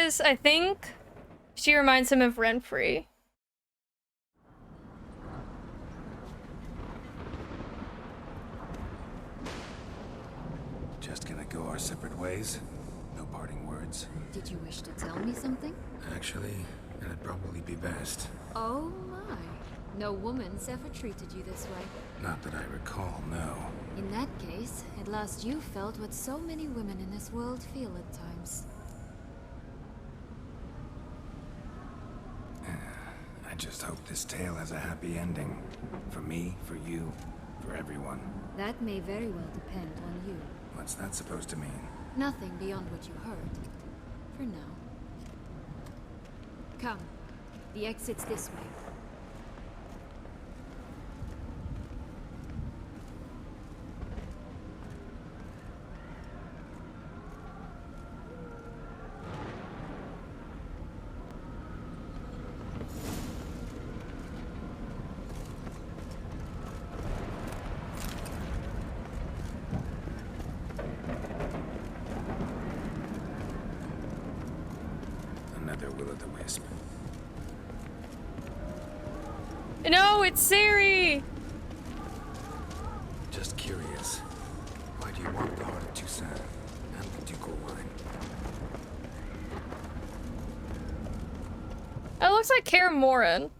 because I think she reminds him of Renfrey. Just gonna go our separate ways? No parting words? Did you wish to tell me something? Actually, that'd probably be best. Oh my. No woman's ever treated you this way. Not that I recall, no. In that case, at last you felt what so many women in this world feel at times. I just hope this tale has a happy ending. For me, for you, for everyone. That may very well depend on you. What's that supposed to mean? Nothing beyond what you heard. For now. Come. The exit's this way. Another will-o'-the-wisp. No, it's Siri! Just curious. Why do you want the heart of Toussaint and the ducal wine? It looks like Kaer Morhen.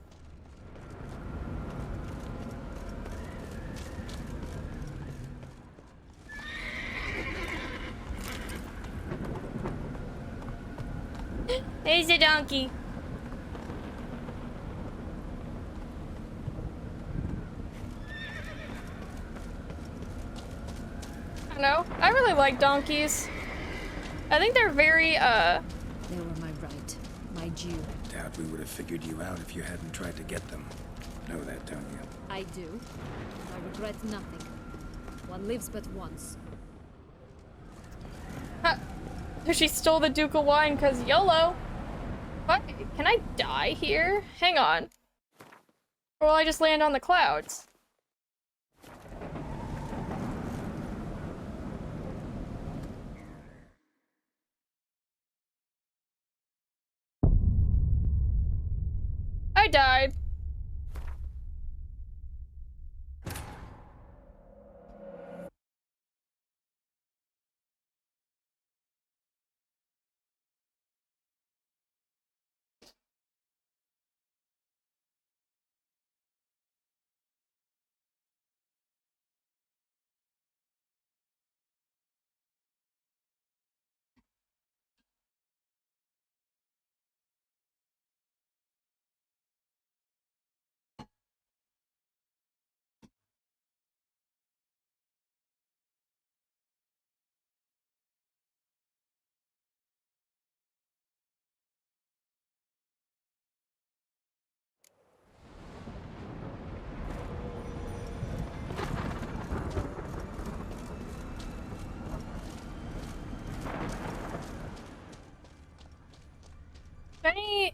There's a donkey. I don't know. I really like donkeys. I think they're very, They were my right. My due. Doubt we would have figured you out if you hadn't tried to get them. Know that, don't you? I do. And I regret nothing. One lives but once. She stole the ducal wine because YOLO. What? Can I die here? Hang on. Or will I just land on the clouds? I died.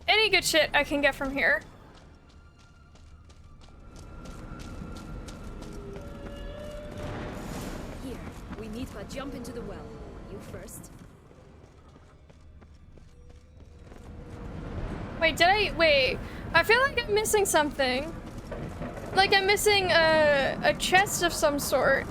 Any good shit I can get from here. Here, we need but jump into the well. You first. Wait, wait. I feel like I'm missing something. Like I'm missing a chest of some sort.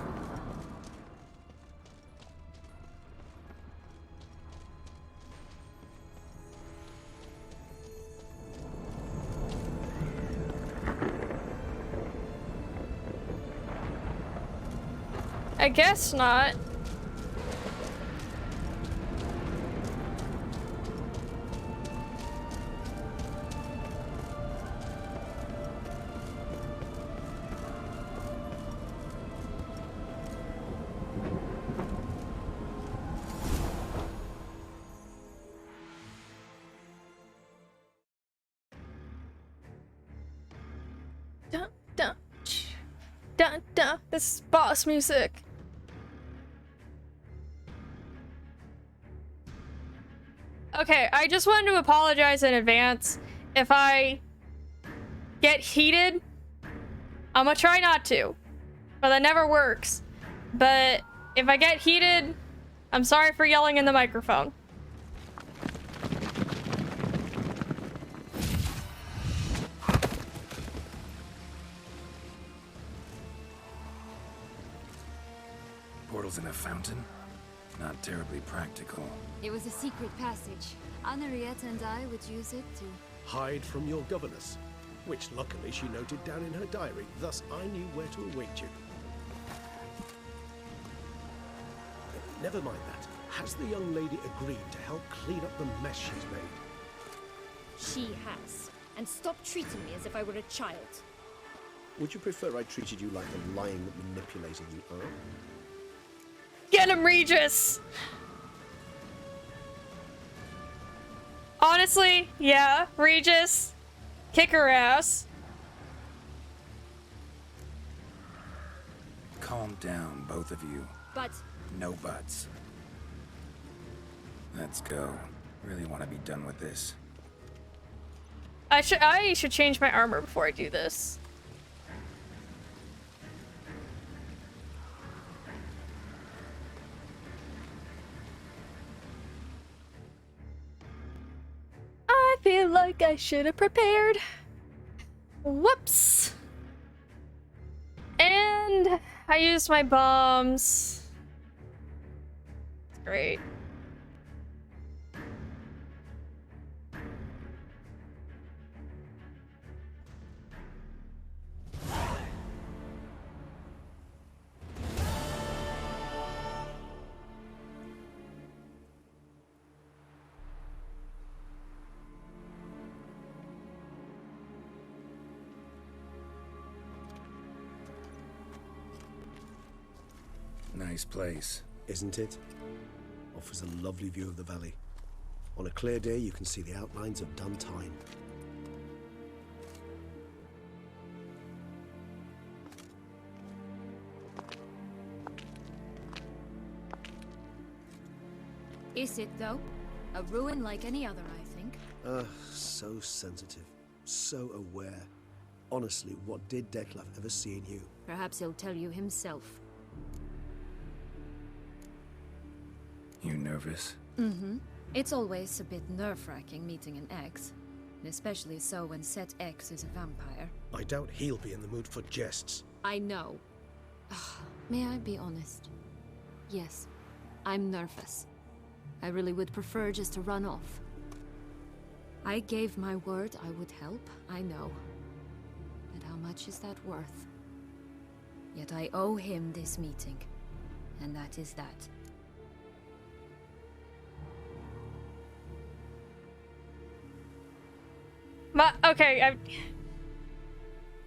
I guess not. Dun, dun, dun, dun. This is boss music. Okay, I just wanted to apologize in advance. If I get heated, I'm gonna try not to. But that never works. But if I get heated, I'm sorry for yelling in the microphone. seals in a fountain? Not terribly practical. It was a secret passage. Henriette and I would use it to... Hide from your governess, which luckily she noted down in her diary, thus I knew where to await you. Never mind that. Has the young lady agreed to help clean up the mess she's made? She has. And stop treating me as if I were a child. Would you prefer I treated you like the lying, manipulating you are? Get him, Regis! Honestly, yeah, Regis. Kick her ass. Calm down, both of you. But No buts. Let's go. Really want to be done with this. I should change my armor before I do this. I feel like I should have prepared. Whoops. And I used my bombs. Great. Nice place. Isn't it? Offers a lovely view of the valley. On a clear day, you can see the outlines of Duntine. Is it, though? A ruin like any other, I think. So sensitive. So aware. Honestly, what did Detlaiff ever see in you? Perhaps he'll tell you himself. You nervous? Mm-hmm. It's always a bit nerve-wracking meeting an ex. And especially so when said ex is a vampire. I doubt he'll be in the mood for jests. I know. May I be honest? Yes, I'm nervous. I really would prefer just to run off. I gave my word I would help, I know. But how much is that worth? Yet I owe him this meeting. And that is that.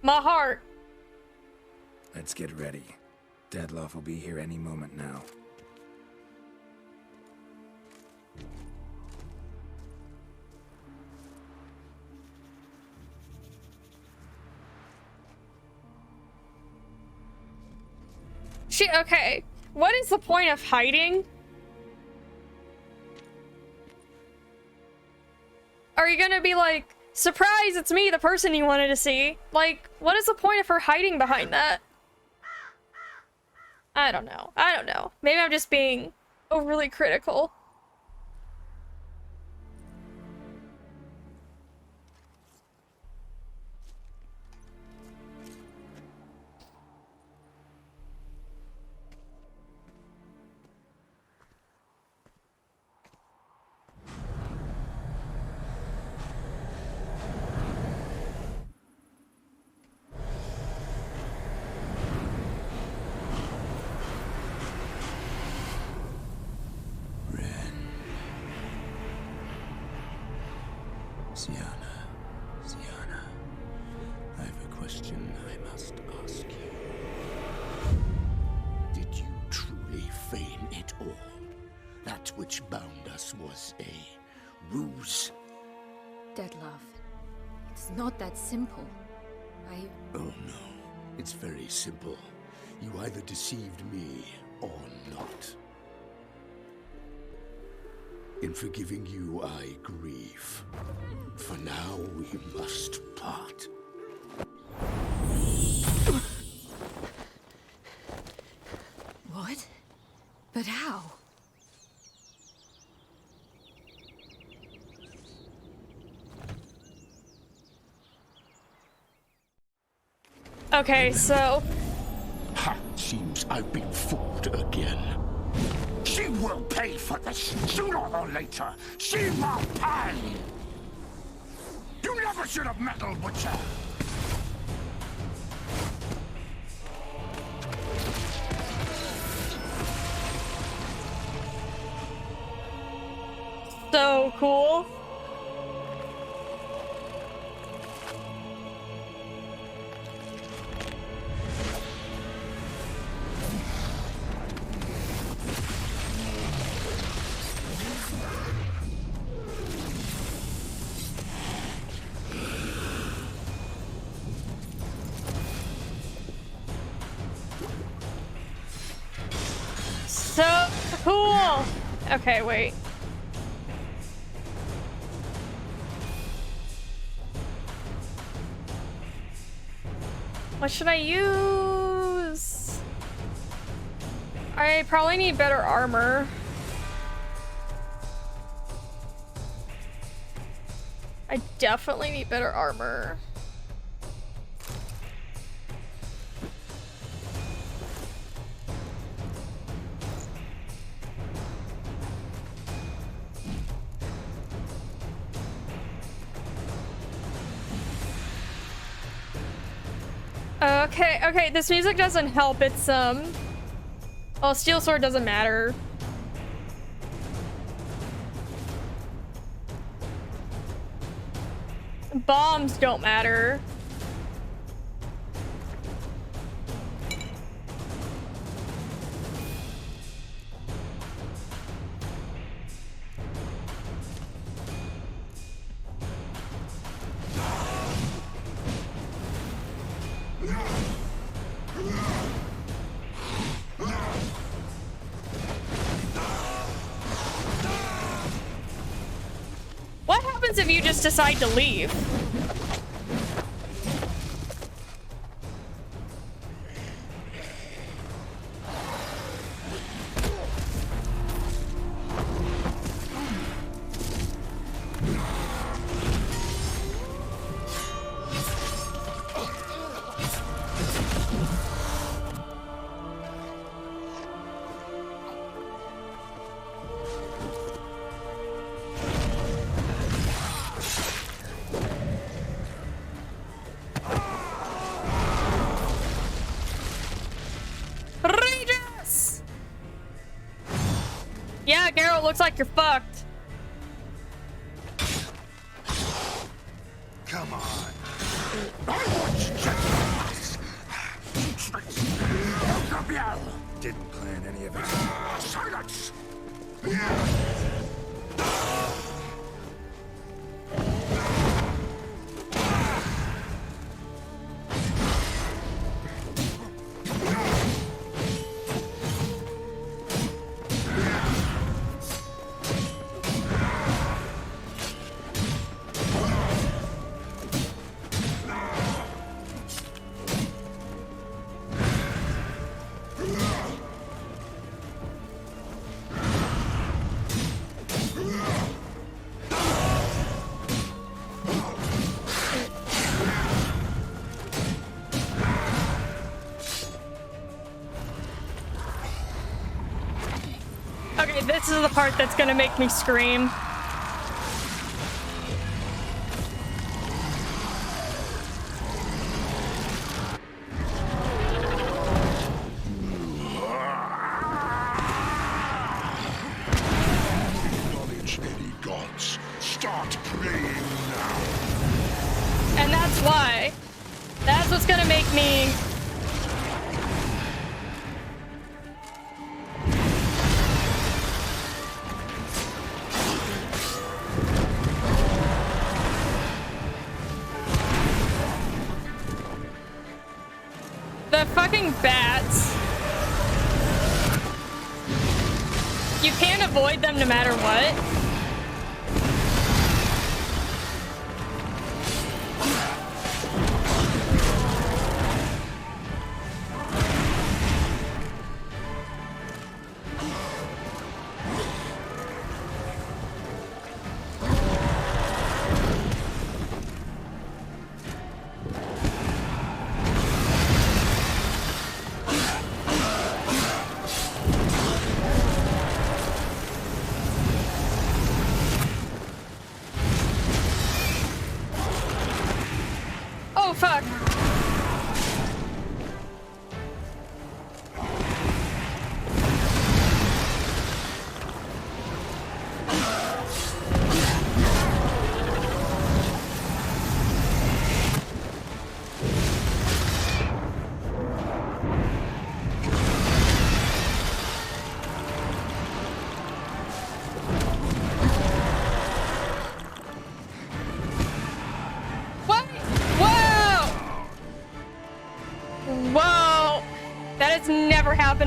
My heart. Let's get ready. Detlaiff will be here any moment now. Okay. What is the point of hiding? Are you gonna be like, surprise, it's me, the person you wanted to see? Like, what is the point of her hiding behind that? I don't know. I don't know. Maybe I'm just being overly critical. Sienna, I have a question I must ask you. Did you truly feign it all? That which bound us was a ruse? Detlaiff, it's not that simple. Oh no, it's very simple. You either deceived me or not. In forgiving you, I grieve. For now, we must part. What? But how? Okay, so... Ha! Seems I've been fooled again. will pay for this, sooner or later. She will pay! You never should have meddled, Butcher! So cool. So cool. Okay, wait. What should I use? I probably need better armor. I definitely need better armor. Okay, this music doesn't help. It's, well, steel sword doesn't matter. Bombs don't matter. What happens if you just decide to leave? Yeah, Geralt, looks like you're fucked. Come on. I want you to Didn't plan any of it. silence! Okay, this is the part that's gonna make me scream. Knowledge any gods. Start praying now. And that's why. That's what's gonna make me... The fucking bats. You can't avoid them no matter what.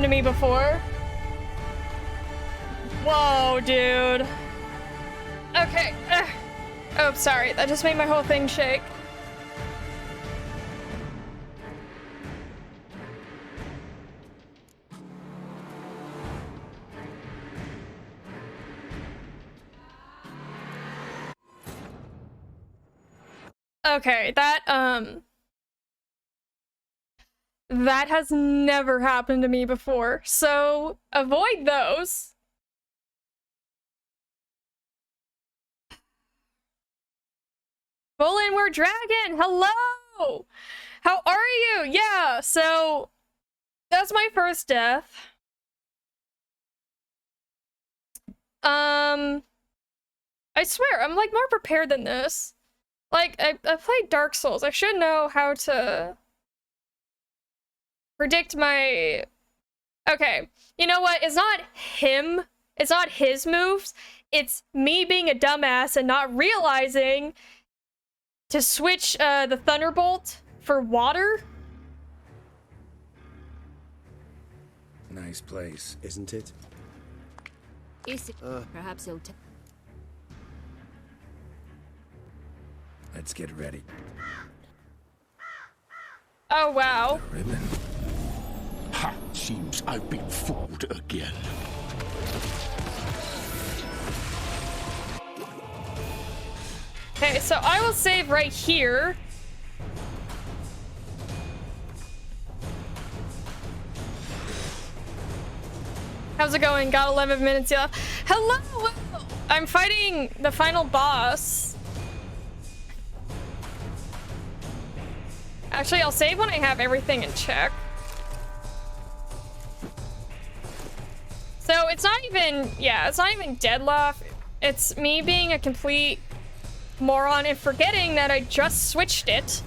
happened to me before. Whoa, dude. Okay. Oh, sorry. That just made my whole thing shake. Okay, that has never happened to me before, so avoid those. Full inward dragon, hello! How are you? Yeah, so that's my first death. I swear, I'm like more prepared than this. Like, I played Dark Souls. I should know how to predict my... Okay, you know what? It's not him. It's not his moves. It's me being a dumbass and not realizing to switch the Thunderbolt for water. Nice place. Isn't it? Perhaps he'll take. Let's get ready. Oh, wow. Ribbon. Ha! Seems I've been fooled again. Okay, so I will save right here. How's it going? Got 11 minutes left. Hello! I'm fighting the final boss. Actually, I'll save when I have everything in check. So it's not even, yeah, it's not even Detlaiffs. It's me being a complete moron and forgetting that I just switched it.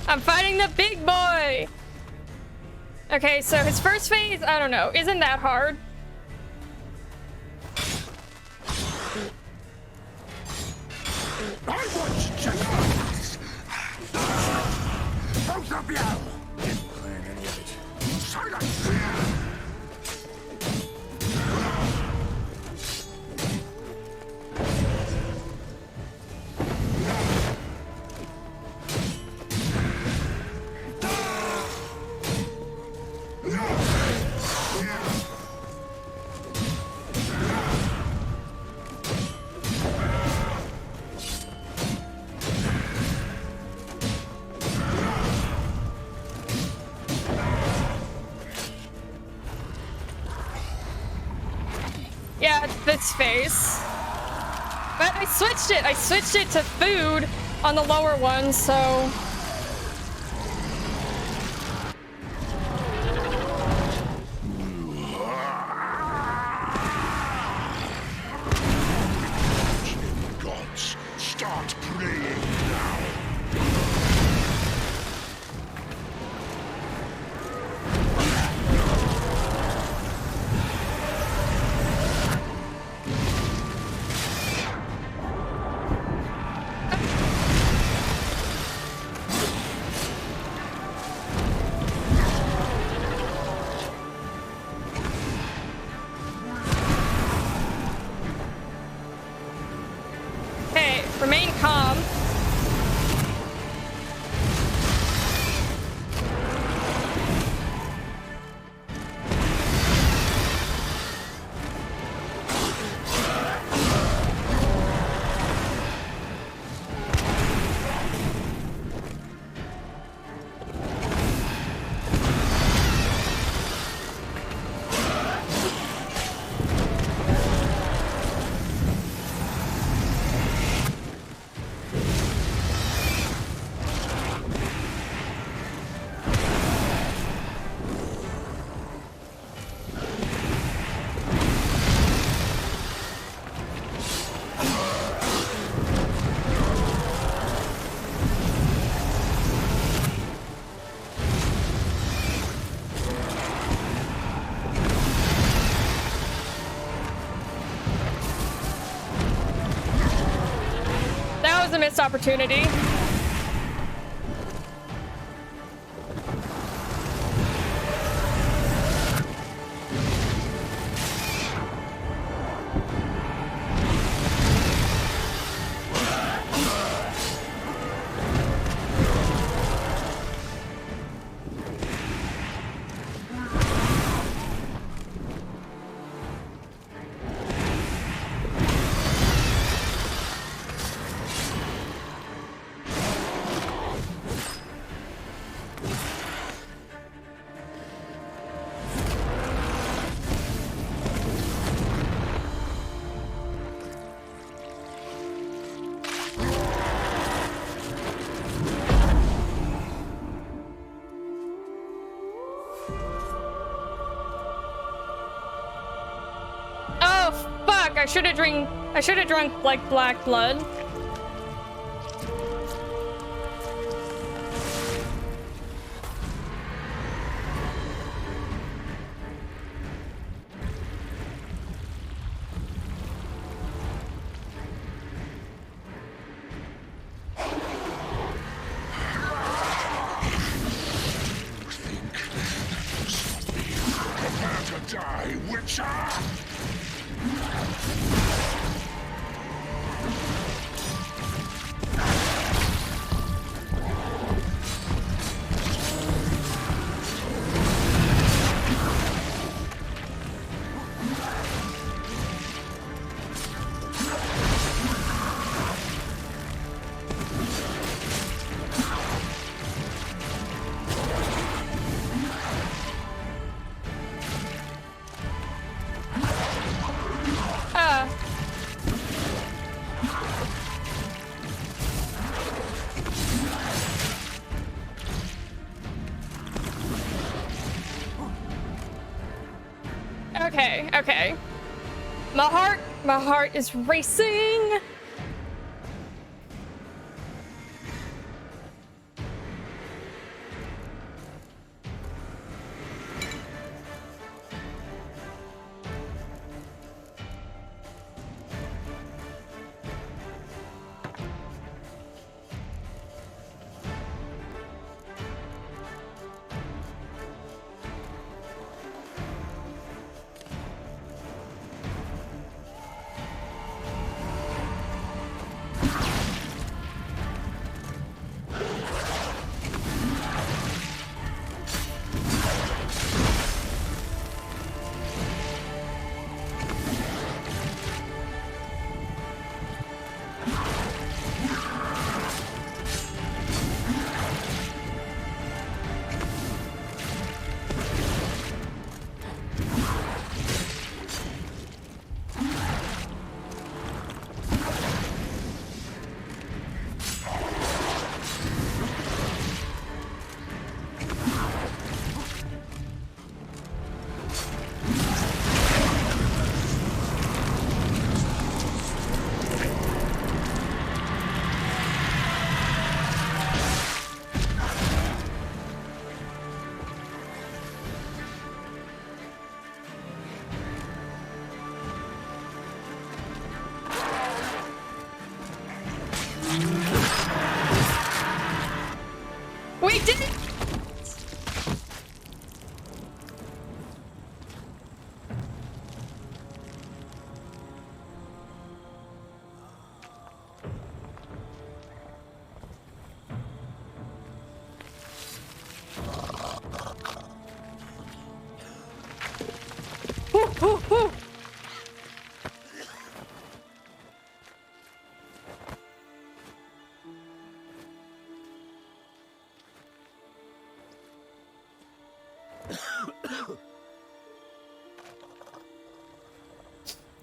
I'm fighting the big boy! Okay, so his first phase, I don't know, isn't that hard. I want justice! Both of you! Didn't plan any of it. Silence! Yeah, it's this face. But I switched it. I switched it to food on the lower one, so... Gods, start praying now. Remain calm. That was a missed opportunity. Oh fuck! I should have drunk like black blood. Prepare to die, Witcher! Okay, okay. My heart is racing. We did it!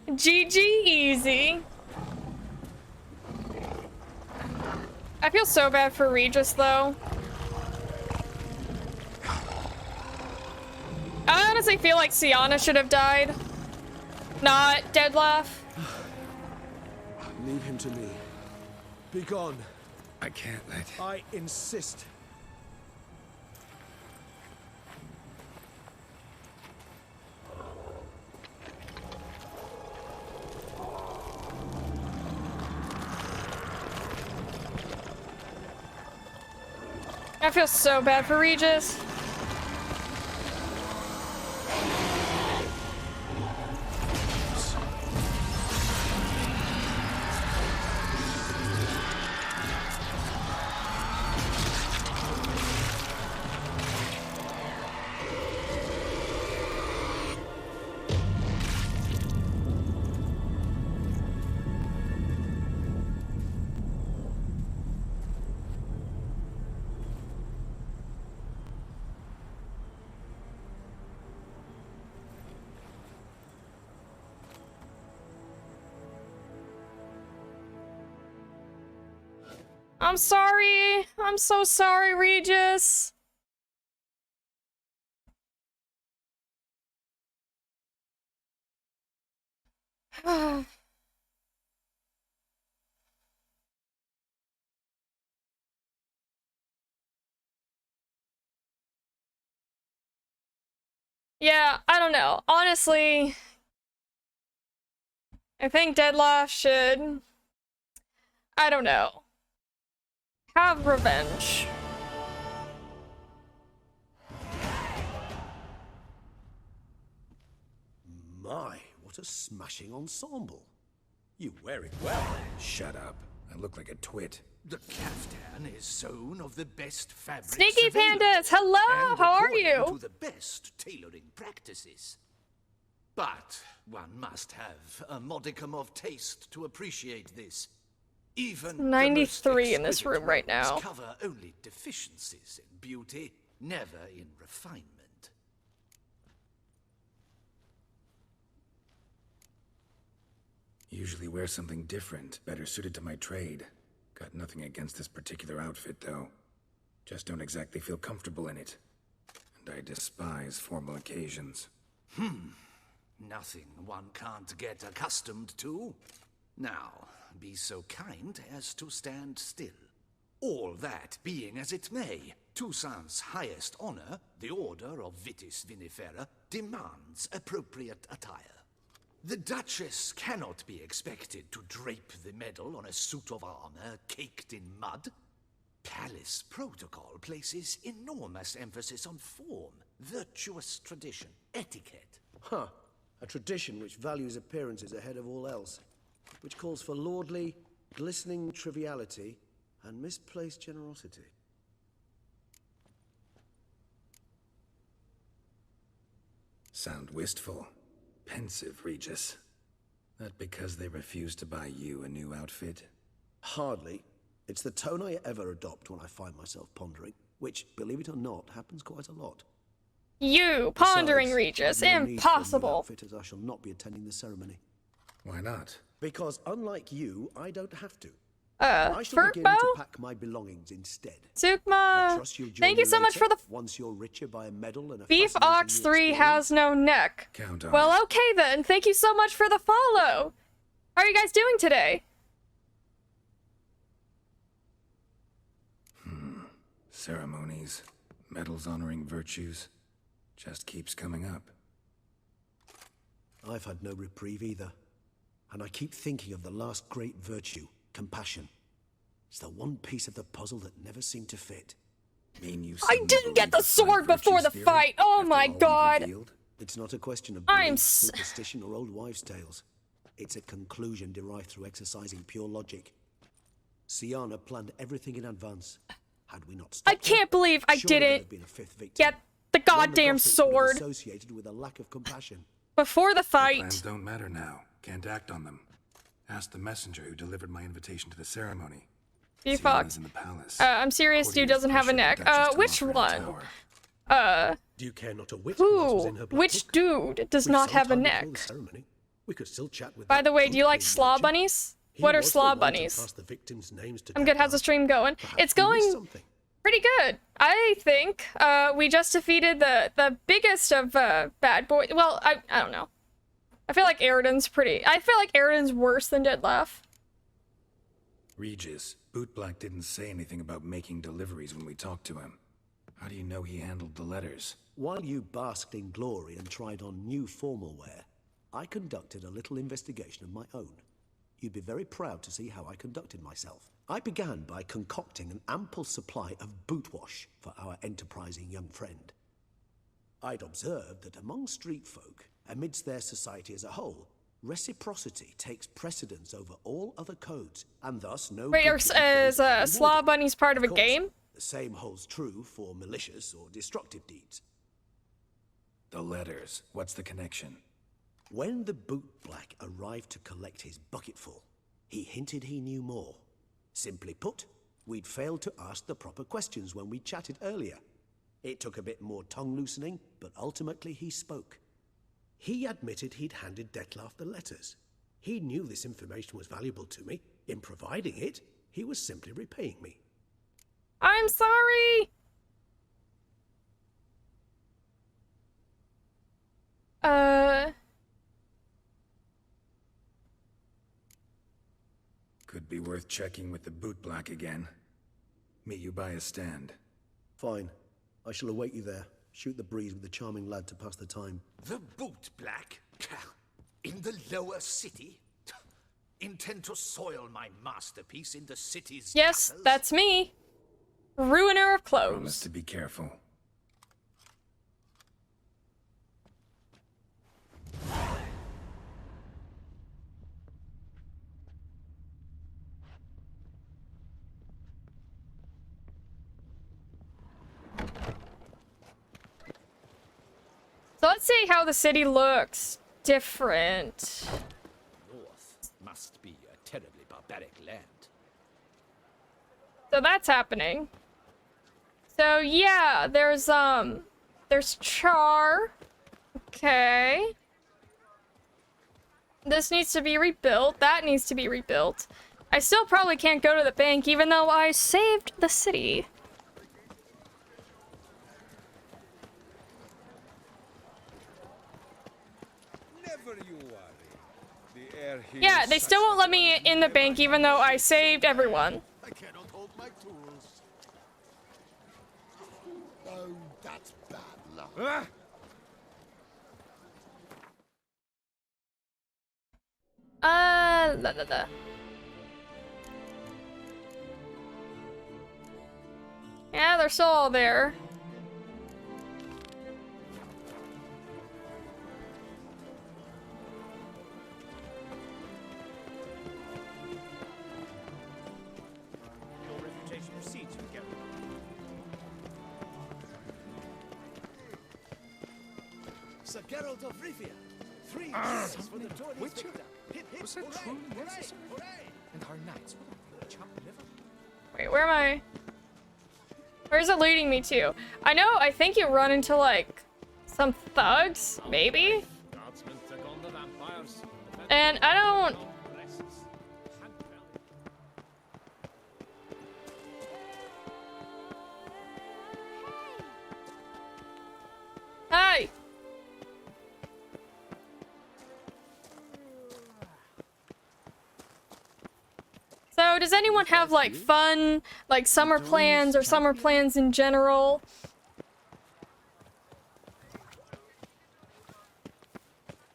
GG easy. I feel so bad for Regis, though. I honestly feel like Sienna should have died, not Detlaiff. Leave him to me. Be gone. I can't let... I insist. I feel so bad for Regis. I'm sorry. I'm so sorry, Regis. Yeah, I don't know. Honestly, I think Detlaiffs should... I don't know. Have revenge. My, what a smashing ensemble. You wear it well. Shut up. I look like a twit. The caftan is sewn of the best fabrics Sneaky available, Pandas, hello, and how are according you? to the best tailoring practices. But one must have a modicum of taste to appreciate this. Even the most 93 in this exquisite room right robes now. cover only deficiencies in beauty, never in refinement. Usually wear something different, better suited to my trade. Got nothing against this particular outfit, though. Just don't exactly feel comfortable in it. And I despise formal occasions. Nothing one can't get accustomed to. Now, be so kind as to stand still. All that being as it may, Toussaint's highest honor, the Order of Vitis Vinifera, demands appropriate attire. The Duchess cannot be expected to drape the medal on a suit of armor caked in mud. Palace protocol places enormous emphasis on form, virtuous tradition, etiquette. Huh. A tradition which values appearances ahead of all else. Which calls for lordly, glistening triviality and misplaced generosity. Sound wistful. Pensive, Regis. That because they refuse to buy you a new outfit? Hardly. It's the tone I ever adopt when I find myself pondering, which, believe it or not, happens quite a lot. You pondering, Besides, Regis, I've no need for a new impossible. outfit, as I shall not be attending the ceremony. Why not? Because unlike you, I don't have to. I shall begin Furtbo? to pack my belongings instead. I Sukma, trust you'll join thank you me so much later, for the once you're richer by a medal and a Beef fascinating Ox new 3 experience. has no neck. Count on Well, it. okay then. Thank you so much for the follow. How are you guys doing today? Ceremonies, medals honoring virtues, just keeps coming up. I've had no reprieve either. And I keep thinking of the last great virtue, compassion. It's the one piece of the puzzle that never seemed to fit. Mean you I suddenly didn't get believe the five sword before virtues the theory fight. Oh after my all we've god. revealed? It's not a question of I'm belief, s- superstition, or old wives' tales. It's a conclusion derived through exercising pure logic. Sienna planned everything in advance. Had we not stopped I can't believe I surely there'd didn't have been a fifth victim. get the One the goddamn Gothics would have sword associated with a lack of compassion. before the Plans fight. don't matter now. Can't act on them. Ask the messenger who delivered my invitation to the ceremony. Beef Sienna's Ox. in the palace. I'm serious, dude Courtiers doesn't have a pressured the neck. Duchess to Which lock her in a one? tower. Do you care not a whit who else was in her black Which book? dude does With not some have a time before neck? the ceremony, we could still chat with By that the way, do you like truth-telling slaw merchant. bunnies? He What are was the slaw one to bunnies? pass the victims' names to I'm good. How's the Detlaiffs. stream going? Perhaps It's we missed going something. pretty good. I think we just defeated the biggest of bad boys. Well, I don't know. I feel like Eridan's worse than Detlaiff. Regis, Bootblack didn't say anything about making deliveries when we talked to him. How do you know he handled the letters? While you basked in glory and tried on new formal wear, I conducted a little investigation of my own. You'd be very proud to see how I conducted myself. I began by concocting an ample supply of boot wash for our enterprising young friend. I'd observed that among street folk, amidst their society as a whole, reciprocity takes precedence over all other codes, and thus no... Wait, good deed goes is unrewarded. Slaw Bunnies part of a Of course, game? the same holds true for malicious or destructive deeds. The letters. What's the connection? When the bootblack arrived to collect his bucketful, he hinted he knew more. Simply put, we'd failed to ask the proper questions when we chatted earlier. It took a bit more tongue-loosening, but ultimately he spoke. He admitted he'd handed Detlaiff the letters. He knew this information was valuable to me. In providing it, he was simply repaying me. I'm sorry! Could be worth checking with the Bootblack again. Meet you by a stand. Fine. I shall await you there. Shoot the breeze with the charming lad to pass the time. The Bootblack? In the lower city? Intend to soil my masterpiece in the city's Yes, gutters? that's me. Ruiner of Promise clothes. to be careful. So let's see how the city looks different. North must be a terribly barbaric land. So that's happening. So yeah, there's Char. Okay. This needs to be rebuilt. That needs to be rebuilt. I still probably can't go to the bank even though I saved the city. Never you worry. The air here Yeah, is they such still won't that let me one in the never bank even though I saved everyone. I cannot hold my tools. Oh, that's bad luck. La, la, la. Yeah, they're still all there. Your reputation precedes you, Geralt. Sir Geralt of Rivia. 3 years for the Tories Witcher? victor. Hip, hip, Was that hooray, truly hooray, necessary? hooray. And our knights will have chopped liver. Wait, where am I? Where's it leading me to? I think you run into, like, some thugs, maybe? Guardsmen took on the vampires. And I don't... Hi! So, does anyone have, like, fun, like, summer plans or summer plans in general?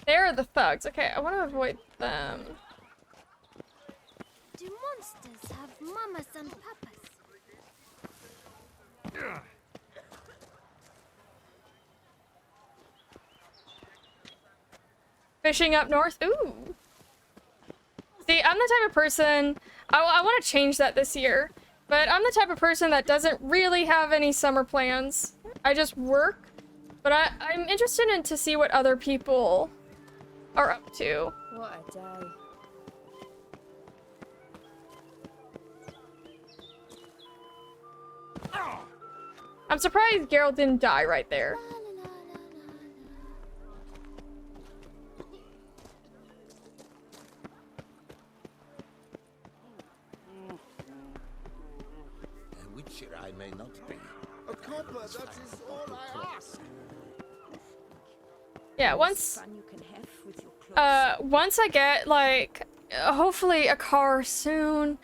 They're the thugs. Okay, I want to avoid them. Do monsters have mamas and papas? Fishing up north? Ooh. See, I'm the type of person... I want to change that this year. But I'm the type of person that doesn't really have any summer plans. I just work. But I'm interested in to see what other people are up to. What a day. I'm surprised Geralt didn't die right there. La la richer I may not be. A copper, that is all I ask. Yeah, once Fun you can have with your clothes. once I get like hopefully a car soon,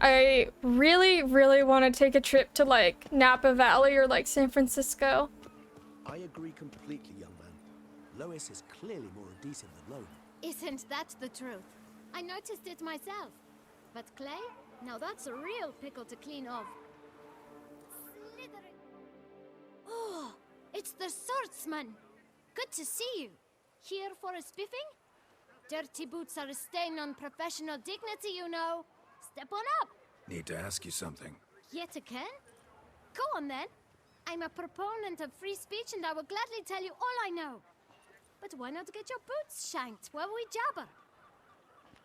I really want to take a trip to like Napa Valley or like San Francisco. I agree completely, young man. Lois is clearly more decent than Lone. Isn't that the truth? I noticed it myself. But Clay? Now that's a real pickle to clean off. Slithering. Oh, it's the swordsman. Good to see you. Here for a spiffing? Dirty boots are a stain on professional dignity, you know. Step on up. Need to ask you something. Yet again? Go on then. I'm a proponent of free speech and I will gladly tell you all I know. But why not get your boots shanked while we jabber?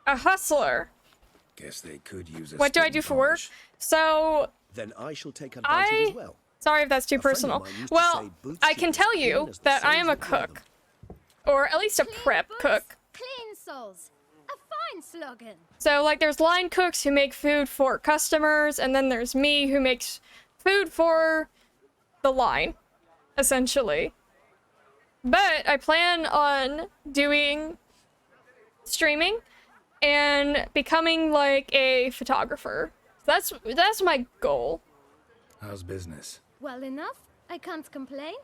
A hustler. Guess they could use a What do I spit do and for work? polish. So Then I shall take advantage as well. sorry if that's too A friend of personal. mine used to Well, say boots I should can be tell as you clean as the that I am soles a that wear cook, them. or at least a Clean prep boots, cook. clean souls. A fine slogan. So like there's line cooks who make food for customers, and then there's me who makes food for the line, essentially. But I plan on doing streaming and becoming like a photographer. That's my goal. How's business? Well enough. I can't complain.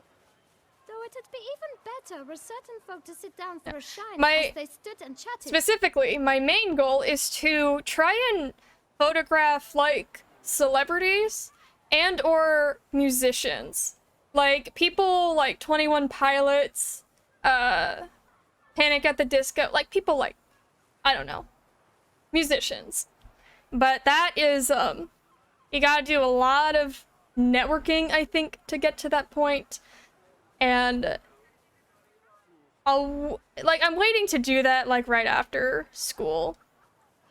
Though it'd be even better were certain folk to sit down for a shine My- as they stood and chatted. Specifically, my main goal is to try and photograph like celebrities and or musicians. Like people like 21 Pilots, Panic at the Disco, like people like, I don't know, musicians. But that is, you gotta do a lot of networking, I think, to get to that point. And I'm waiting to do that, like, right after school.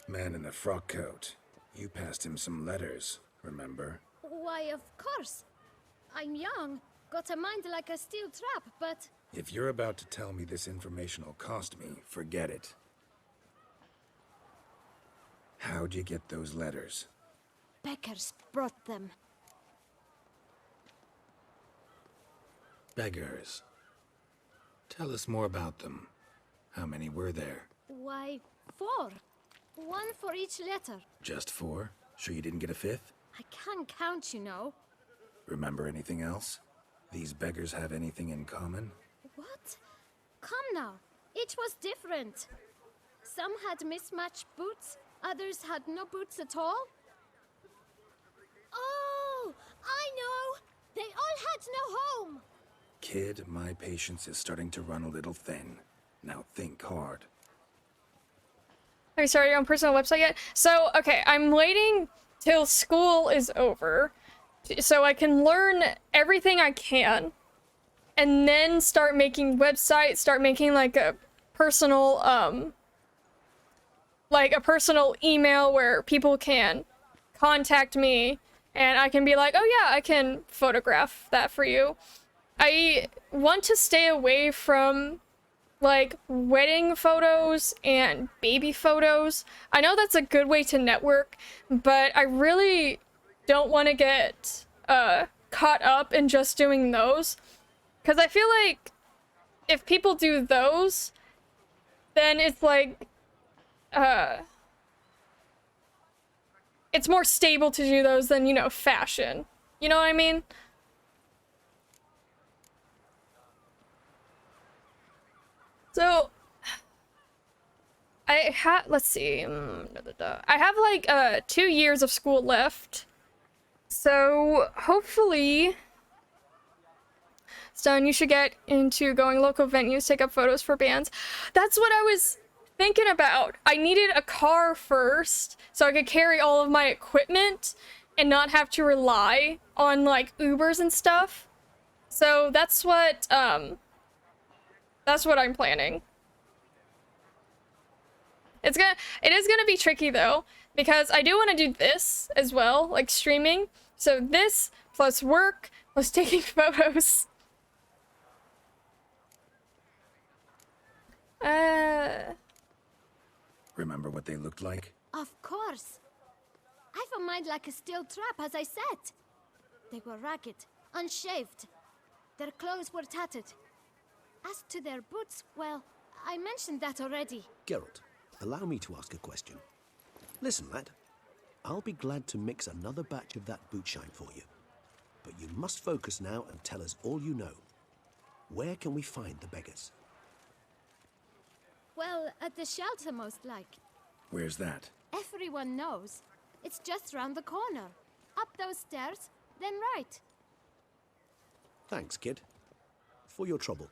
Man in the frock coat. You passed him some letters, remember? Why, of course. I'm young, got a mind like a steel trap, but If you're about to tell me this information will cost me, forget it. How'd you get those letters? beggars brought them. Beggars. Tell us more about them. How many were there? Why, 4. One for each letter. Just 4? Sure you didn't get a 5th? I can't count, you know. Remember anything else? These beggars have anything in common? What? Come now. Each was different. Some had mismatched boots, others had no boots at all. Oh, I know! They all had no home! Kid, my patience is starting to run a little thin. Now think hard. Have you started your own personal website yet? So, okay, I'm waiting till school is over so I can learn everything I can and then start making websites, start making like a personal email where people can contact me and I can be like, oh yeah, I can photograph that for you. I want to stay away from like wedding photos and baby photos. I know that's a good way to network, but I really don't want to get caught up in just doing those. Because I feel like if people do those, then it's like, it's more stable to do those than, you know, fashion. You know what I mean? So, let's see, I have like 2 years of school left, so hopefully it's done. You should get into going local venues, take up photos for bands. That's what I was thinking about. I needed a car first so I could carry all of my equipment and not have to rely on like Ubers and stuff. So that's what I'm planning. It is gonna be tricky though, because I do want to do this as well, like streaming. So this plus work plus taking photos. Remember what they looked like? Of course. I've a mind like a steel trap, as I said. They were ragged, unshaved. Their clothes were tattered. As to their boots, well, I mentioned that already. Geralt, allow me to ask a question. Listen, lad. I'll be glad to mix another batch of that bootshine for you. But you must focus now and tell us all you know. Where can we find the beggars? Well, at the shelter, most like. Where's that? Everyone knows. It's just round the corner. Up those stairs, then right. Thanks, kid. For your trouble.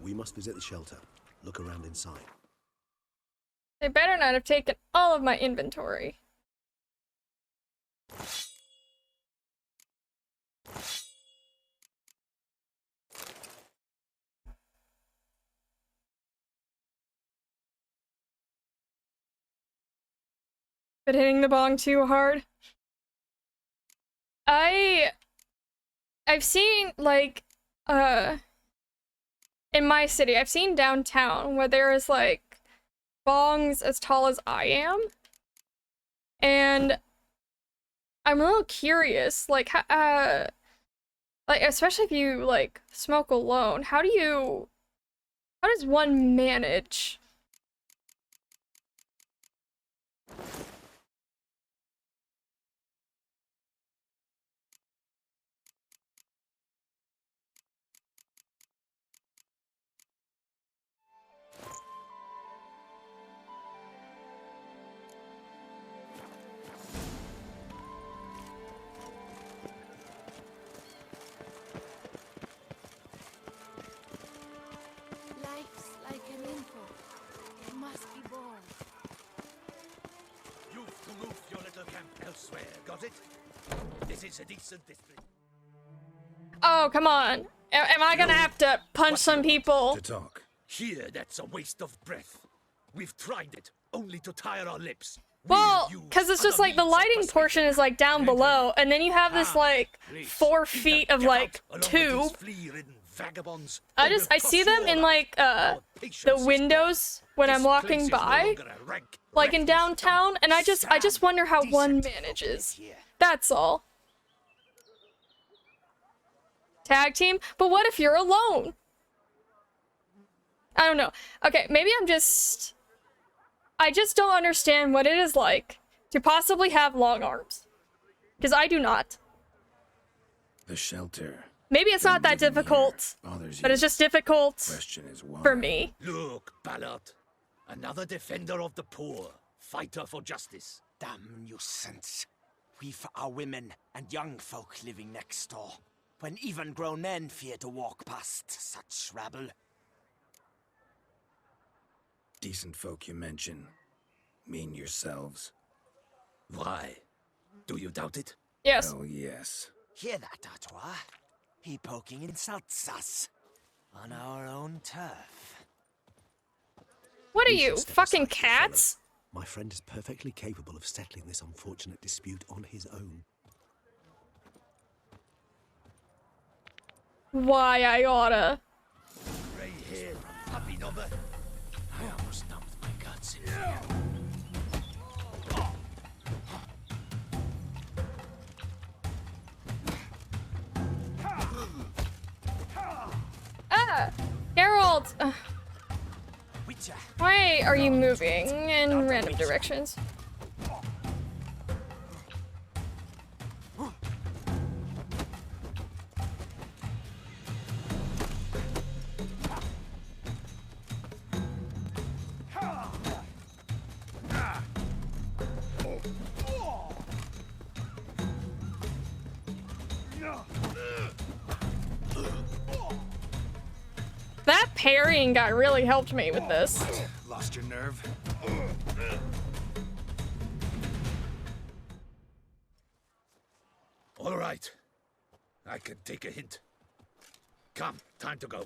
We must visit the shelter. Look around inside. They better not have taken all of my inventory. But hitting the bong too hard. I've seen, like, in my city, I've seen downtown where there is, like, bongs as tall as I am. And I'm a little curious, like, like, especially if you, like, smoke alone, how does one manage? Life's like an info. It must be born. You've to move your little camp elsewhere, got it? This is a decent district. Oh, come on. Am I gonna have to punch some people? To talk. Here, that's a waste of breath. We've tried it, only to tire our lips. Well, We'll use because it's just other like the means of lighting persuasion. portion is like down below, and then you have this like Please, 4 either feet of get like out along with tube. these flea-ridden vagabonds, I or just we'll I see toss them you in all like out. Our patience the is windows when gone. I'm This walking place is no by, longer a rank like in refuse downtown, dump. and I just wonder how one Decent folk manages. live here. That's all. Tag team? But what if you're alone? I don't know. Okay, maybe I just don't understand what it is like to possibly have long arms. Because I do not. The shelter. Maybe it's not that Them living difficult, here bothers but you. it's just difficult Question is why. for me. Look, Ballard. Another defender of the poor. Fighter for justice. Damn nuisance. We've our women and young folk living next door, when even grown men fear to walk past such rabble. Decent folk you mention. Mean yourselves. Why? Do you doubt it? Yes. Oh, yes. Hear that, Artois? He poking insults us. On our own turf. What are We you, shall step fucking aside, good cats? fellow. My friend is perfectly capable of settling this unfortunate dispute on his own. Why I oughta. Grey-haired puppy knobber. I almost dumped my guts in here. Ah! Geralt! Witcher. Why are you moving in random directions? That parrying guy really helped me with this. Lost your nerve? All right. I can take a hint. Come, time to go.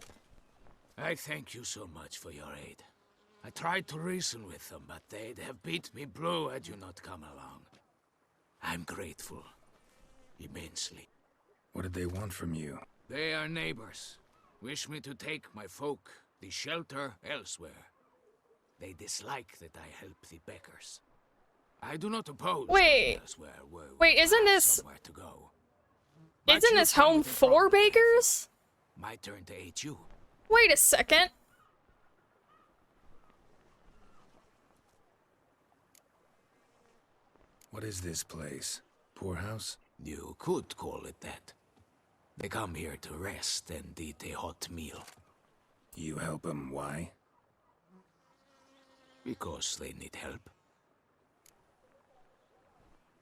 I thank you so much for your aid. I tried to reason with them, but they'd have beat me blue had you not come along. I'm grateful. Immensely. What did they want from you? They are neighbors. Wish me to take my folk, the shelter, elsewhere. They dislike that I help the beggars. I do not oppose. Wait. Wait, isn't this... Somewhere to go. But Isn't you this come home with a for problem, bakers? My turn to aid you. Wait a second. What is this place? Poorhouse? You could call it that. They come here to rest and eat a hot meal. You help them, why? Because they need help.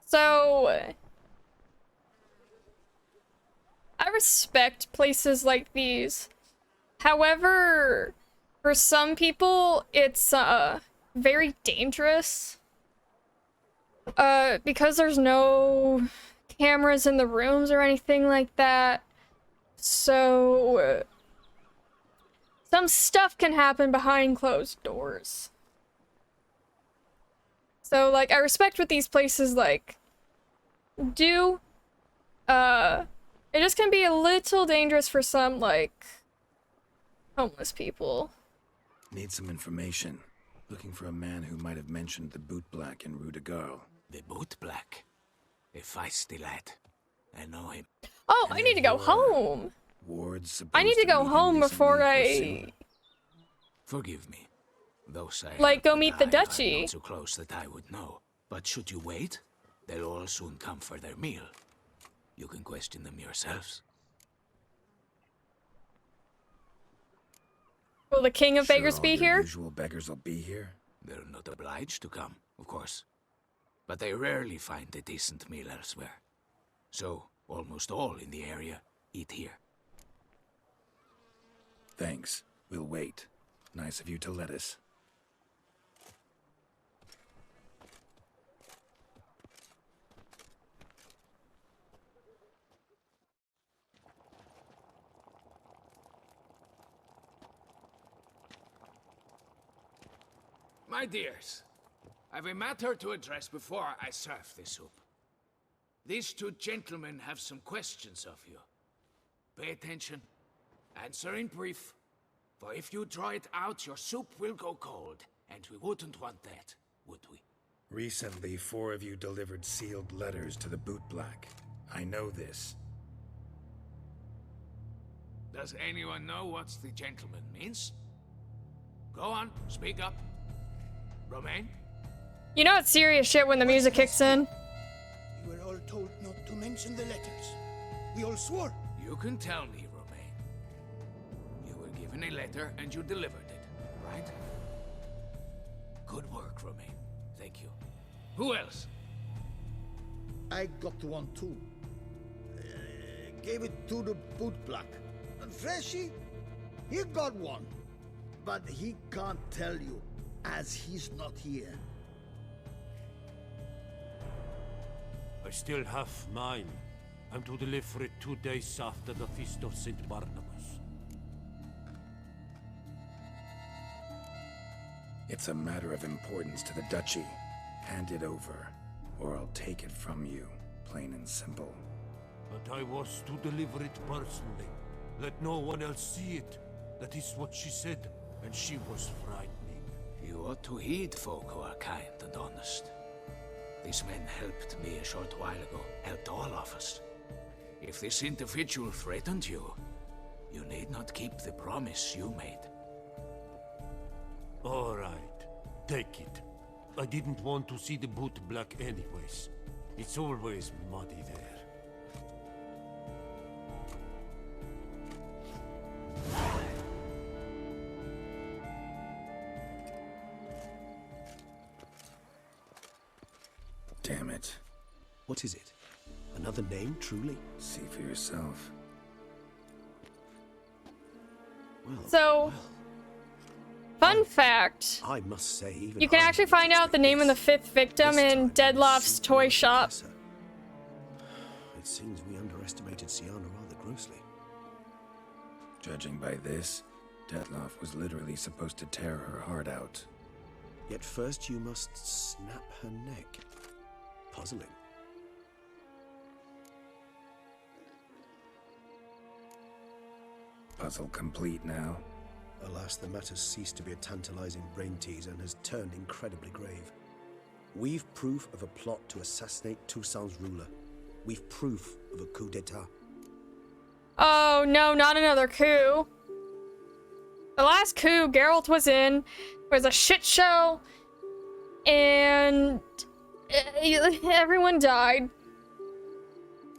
So... I respect places like these. However, for some people, it's, very dangerous. Because there's no cameras in the rooms or anything like that. So... some stuff can happen behind closed doors. So, like, I respect what these places, like, do. It just can be a little dangerous for some, like, homeless people. Need some information. Looking for a man who might have mentioned the Boot Black in Rue de Garl. The Boot Black? A feisty lad. I know him. Oh, I need to go home. Ward's I need to go home before Forgive me. Those I like, go would meet the die, I'm duchy. not so close that I would know. But should you wait, they'll all soon come for their meal. You can question them yourselves. Will the king of beggars be here? Usual beggars will be here. They're not obliged to come, of course. But they rarely find a decent meal elsewhere. So, almost all in the area eat here. Thanks. We'll wait. Nice of you to let us. My dears, I've a matter to address before I serve the soup. These two gentlemen have some questions of you. Pay attention. Answer in brief. For if you draw it out, your soup will go cold. And we wouldn't want that, would we? Recently, 4 of you delivered sealed letters to the Boot Black. I know this. Does anyone know what the gentleman means? Go on, speak up. Romain? You know it's serious shit when the music kicks in. We were all told not to mention the letters. We all swore. You can tell me, Romain. You were given a letter and you delivered it, right? Good work, Romain. Thank you. Who else? I got one too. Gave it to the Boot Black. And Freshy, he got one. But he can't tell you, as he's not here. I still have mine. I'm to deliver it 2 days after the Feast of St. Barnabas. It's a matter of importance to the Duchy. Hand it over, or I'll take it from you, plain and simple. But I was to deliver it personally. Let no one else see it. That is what she said, and she was frightening. You ought to heed folk who are kind and honest. These men helped me a short while ago, helped all of us. If this individual threatened you, you need not keep the promise you made. All right, take it. I didn't want to see the Boot Black anyways. It's always muddy there. Damn it. What is it? Another name, truly? See for yourself. Well, So, fun fact. I must say, even You can I actually didn't find out the expect name of the this. 5th victim This in time Detlaiffs' it's toy simply shop. Professor. It seems we underestimated Sienna rather grossly. Judging by this, Detlaiff was literally supposed to tear her heart out. Yet first you must snap her neck. Puzzling. Puzzle complete now. Alas, the matter's ceased to be a tantalizing brain teaser and has turned incredibly grave. We've proof of a plot to assassinate Toussaint's ruler. We've proof of a coup d'etat. Oh no, not another coup. The last coup Geralt was in was a shit show, and everyone died.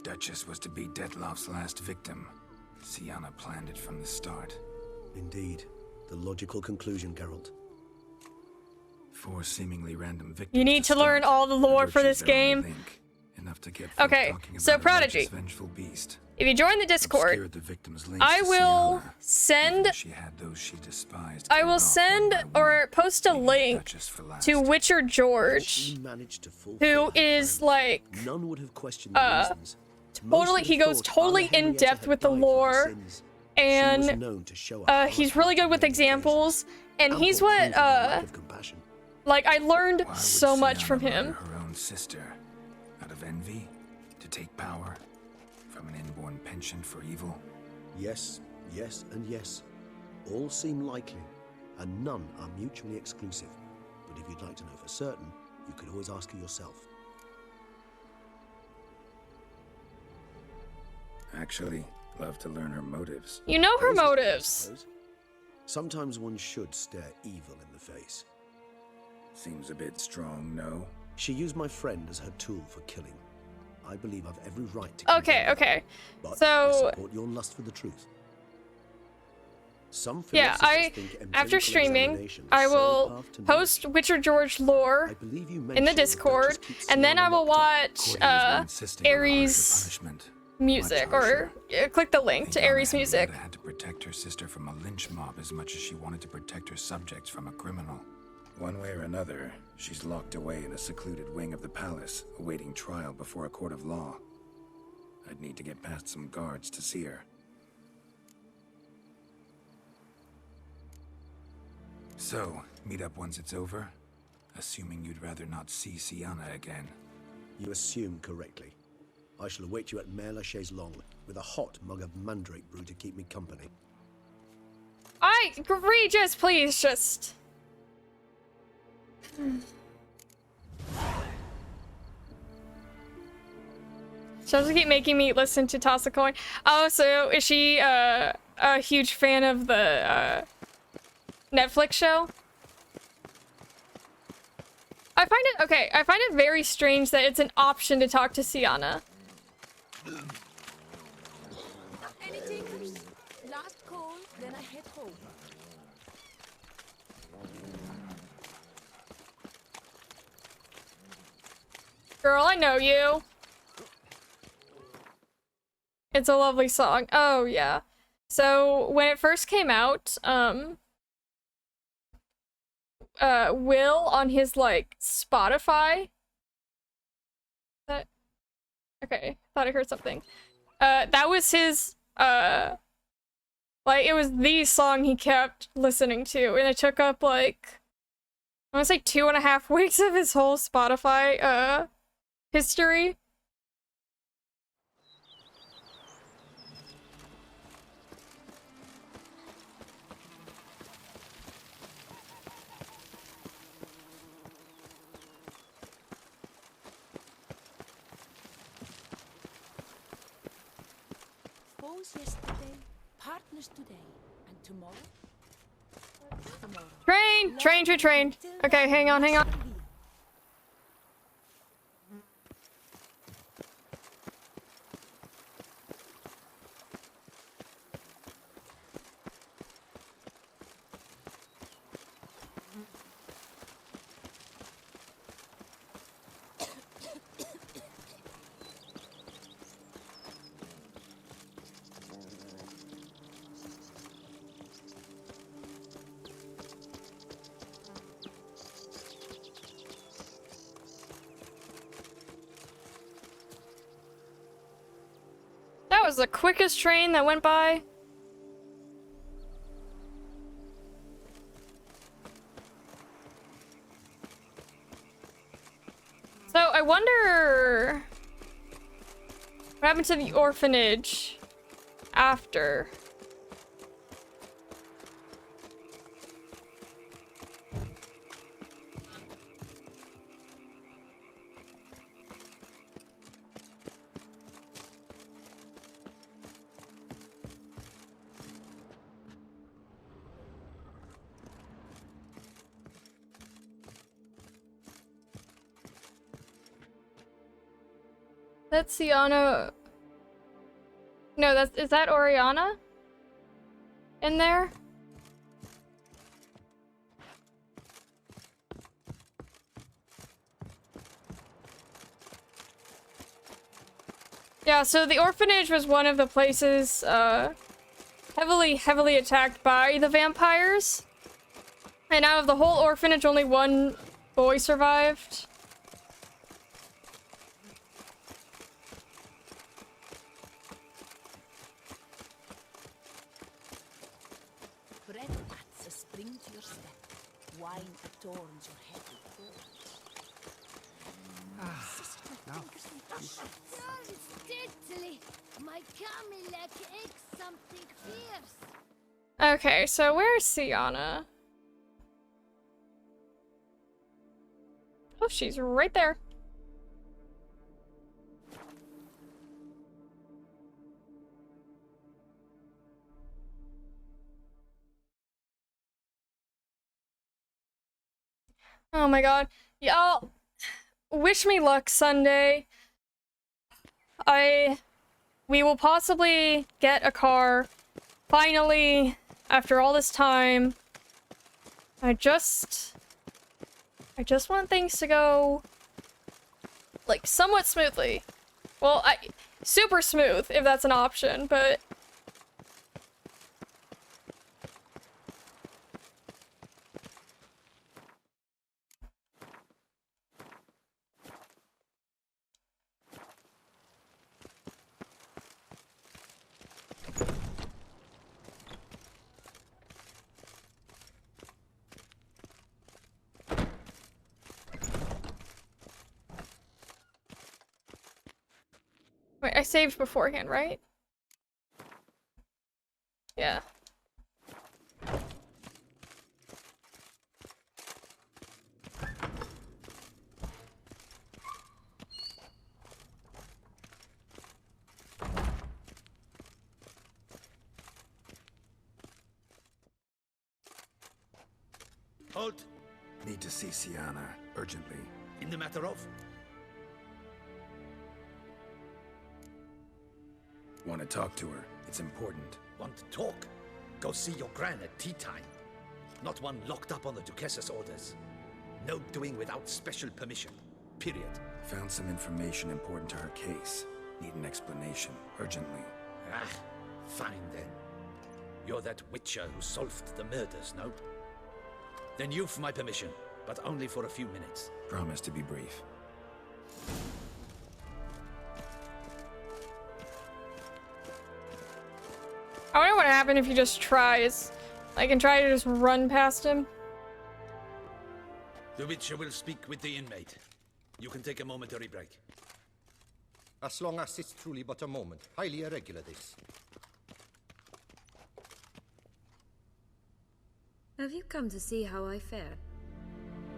Duchess was to be Detlaiffs' last victim. Syanna planned it from the start. Indeed. The logical conclusion, Geralt. 4 seemingly random victims. You need to learn all the lore for this game. Enough to get okay, so Prodigy. Vengeful beast. If you join the Discord, I will send or post a link to Witcher George, who is like totally, he goes totally in depth with the lore, and he's really good with examples, and he's what like I learned so much from him. Her own sister, out of envy, to take power from an inborn penchant for evil. Yes, yes, and yes. All seem likely, and none are mutually exclusive. But if you'd like to know for certain, you could always ask her yourself. Actually, love to learn her motives. You know her motives. Sometimes one should stare evil in the face. Seems a bit strong, no? She used my friend as her tool for killing. I believe I've every right to. Okay. But so I support your lust for the truth. Some after streaming, I will post Witcher George lore in the Discord, and then I will watch Ares music, or click the link to Ares music. Had to protect her sister from a lynch mob as much as she wanted to protect her subjects from a criminal. One way or another, she's locked away in a secluded wing of the palace, awaiting trial before a court of law. I'd need to get past some guards to see her. So, meet up once it's over? Assuming you'd rather not see Syanna again. You assume correctly. I shall await you at Mare la Chaise-Longue with a hot mug of mandrake brew to keep me company. Regis, please just... She'll just keep making me listen to Toss a Coin. Oh, so is she a huge fan of the Netflix show? I find it very strange that it's an option to talk to Syanna. Any takers? Last call, then I head home. Girl, I know you. It's a lovely song. Oh, yeah. So, when it first came out, Will on his, like, Spotify... Okay, thought I heard something. That was his, like, it was the song he kept listening to, and it took up, like, I want to say 2.5 weeks of his whole Spotify, history. Foes yesterday, partners today, and tomorrow? Train. Okay, hang on. That was the quickest train that went by. So I wonder what happened to the orphanage after. That's Sienna. No, is that Oriana? In there? Yeah, so the orphanage was one of the places, heavily attacked by the vampires. And out of the whole orphanage, only one boy survived. Bread adds a spring to your step. Wine adorns your head with gold. Deadly! My Camilek aches something fierce. Okay, so where's Sienna? Oh, she's right there. Oh my god. Y'all, wish me luck Sunday. We will possibly get a car. Finally, after all this time. I just want things to go, like, somewhat smoothly. Well, super smooth, if that's an option, but... Wait, I saved beforehand, right? Yeah. Halt! Need to see Sienna, urgently. In the matter of? Want to talk to her. It's important. Want to talk? Go see your gran at tea time. Not one locked up on the Duchess's orders. No doing without special permission. Period. Found some information important to her case. Need an explanation, urgently. Ah, fine then. You're that witcher who solved the murders, no? Then you've my permission, but only for a few minutes. Promise to be brief. I wonder what happened if he just tries. I can try to just run past him. The Witcher will speak with the inmate. You can take a momentary break. As long as it's truly but a moment. Highly irregular, this. Have you come to see how I fare?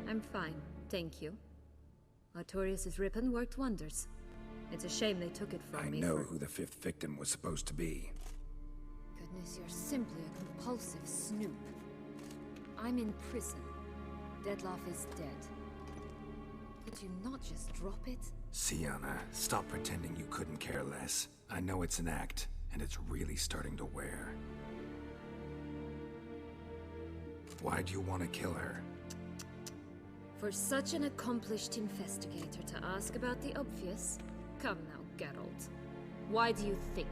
I'm fine, thank you. Artorius' ribbon worked wonders. It's a shame they took it from me. I know who the fifth victim was supposed to be. Goodness, you're simply a compulsive snoop. I'm in prison. Detlaiffs is dead. Could you not just drop it? Sienna, stop pretending you couldn't care less. I know it's an act, and it's really starting to wear. Why do you want to kill her? For such an accomplished investigator to ask about the obvious? Come now, Geralt. Why do you think?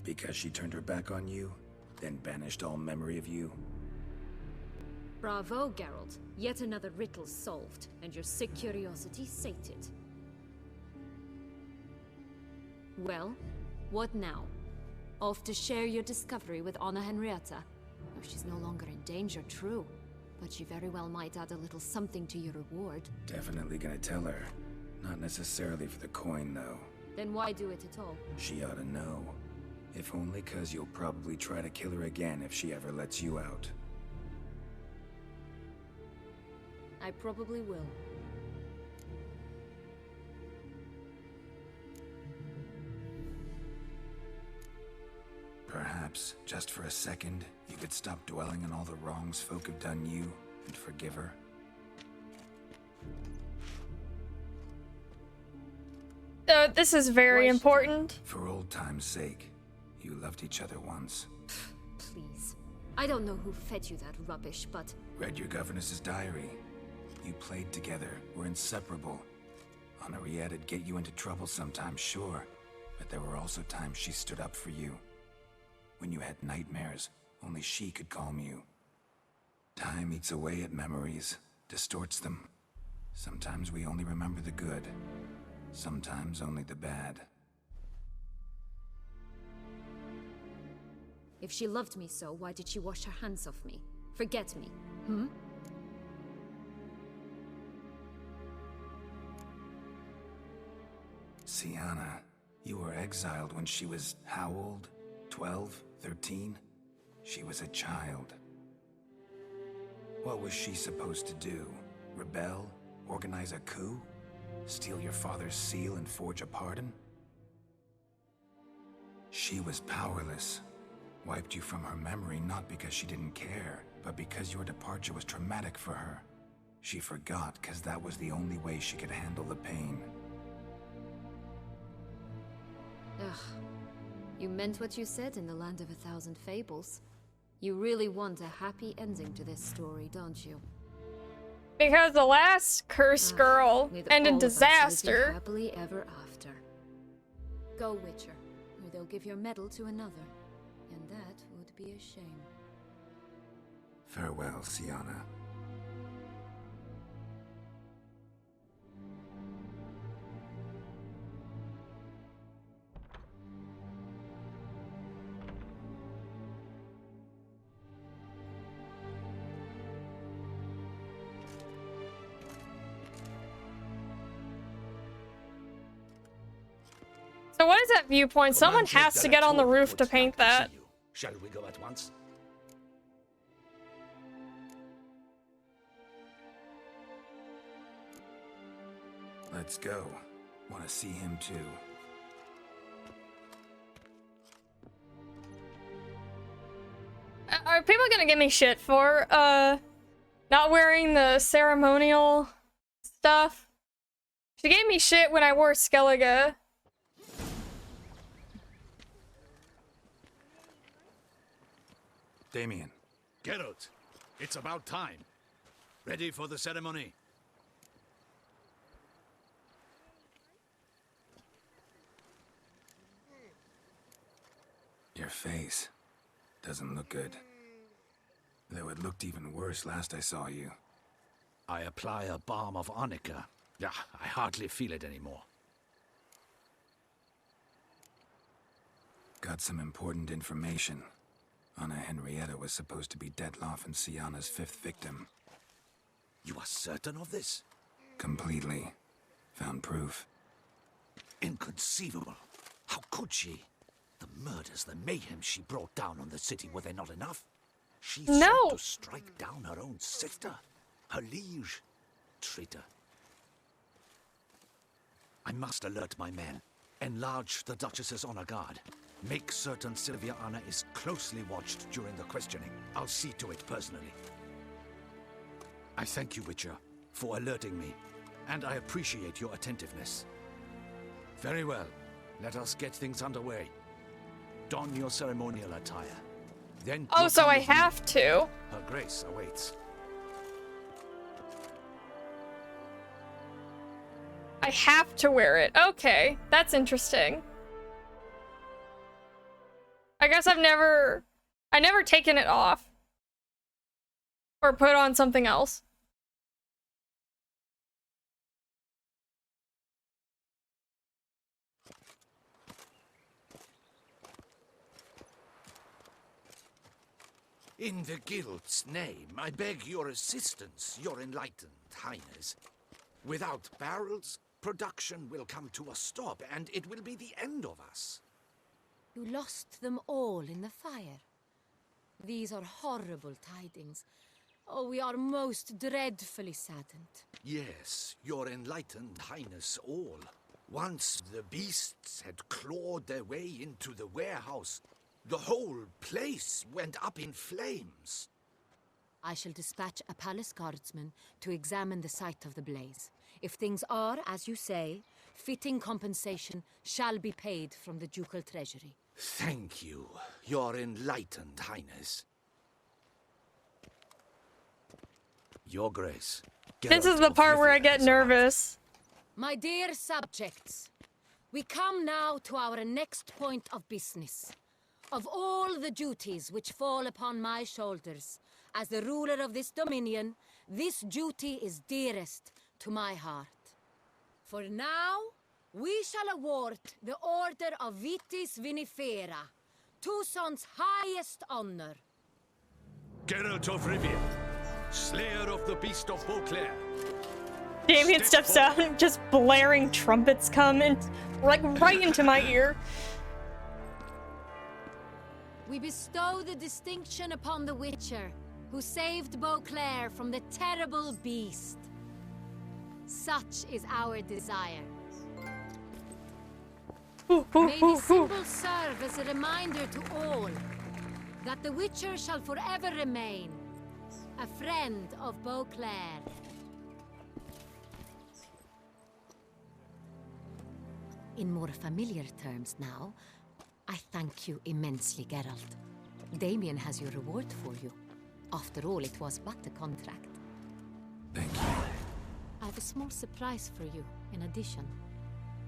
Because she turned her back on you, then banished all memory of you? Bravo, Geralt. Yet another riddle solved, and your sick curiosity sated. Well, what now? Off to share your discovery with Anna Henrietta? Oh, she's no longer in danger, true. But she very well might add a little something to your reward. Definitely gonna tell her. Not necessarily for the coin, though. Then why do it at all? She ought to know. If only 'cause you'll probably try to kill her again if she ever lets you out. I probably will. Perhaps, just for a second, you could stop dwelling on all the wrongs folk have done you and forgive her. This is very important. For old time's sake, you loved each other once. Please. I don't know who fed you that rubbish, but... Read your governess's diary. You played together, were inseparable. Henriette'd get you into trouble sometimes, sure. But there were also times she stood up for you. When you had nightmares, only she could calm you. Time eats away at memories, distorts them. Sometimes we only remember the good. Sometimes only the bad. If she loved me so, why did she wash her hands off me? Forget me, hmm? Sienna, you were exiled when she was how old? 12? 13? She was a child. What was she supposed to do? Rebel? Organize a coup? Steal your father's seal and forge a pardon? She was powerless. Wiped you from her memory not because she didn't care, but because your departure was traumatic for her. She forgot because that was the only way she could handle the pain. Ugh. You meant what you said in the Land of 1,000 Fables. You really want a happy ending to this story, don't you? Because the last cursed girl with ended all of us disaster. living happily ever after. Go, Witcher, or they'll give your medal to another. And that would be a shame. Farewell, Sienna. So what is that viewpoint? Someone has to get on the roof to paint that. Shall we go at once? Let's go. Want to see him too. Are people gonna give me shit for, not wearing the ceremonial stuff? She gave me shit when I wore Skellige. Damien. Geralt, it's about time. Ready for the ceremony? Your face doesn't look good. Though it looked even worse last I saw you. I apply a balm of arnica. Yeah, I hardly feel it anymore. Got some important information. Anna Henrietta was supposed to be Detlaiff and Sienna's 5th victim. You are certain of this? Completely. Found proof. Inconceivable. How could she? The murders, the mayhem she brought down on the city, were they not enough? She sought to strike down her own sister, her liege. Traitor. I must alert my men. Enlarge the Duchess's honor guard. Make certain Sylvia Anna is closely watched during the questioning. I'll see to it personally. I thank you, Witcher, for alerting me, and I appreciate your attentiveness. Very well. Let us get things underway. Don your ceremonial attire. Then oh, so I have to. Her Grace awaits. I have to wear it. Okay, that's interesting. I guess I never taken it off. Or put on something else. In the Guild's name, I beg your assistance, your enlightened highness. Without barrels, production will come to a stop, and it will be the end of us. You lost them all in the fire. These are horrible tidings. Oh, we are most dreadfully saddened. Yes, your enlightened highness all. Once the beasts had clawed their way into the warehouse, the whole place went up in flames. I shall dispatch a palace guardsman to examine the site of the blaze. If things are, as you say, fitting compensation shall be paid from the ducal treasury. Thank you, Your Enlightened Highness. Your Grace. This is the part where I get nervous. My dear subjects, we come now to our next point of business. Of all the duties which fall upon my shoulders, as the ruler of this dominion, this duty is dearest to my heart. For now, we shall award the Order of Vitis Vinifera, Toussaint's highest honor. Geralt of Rivia, Slayer of the Beast of Beauclair. Damien steps out and just blaring trumpets come and like right into my ear. We bestow the distinction upon the Witcher, who saved Beauclair from the terrible beast. Such is our desire. May this symbol serve as a reminder to all that the Witcher shall forever remain a friend of Beauclair. In more familiar terms now, I thank you immensely, Geralt. Damien has your reward for you. After all, it was but a contract. Thank you. I have a small surprise for you, in addition.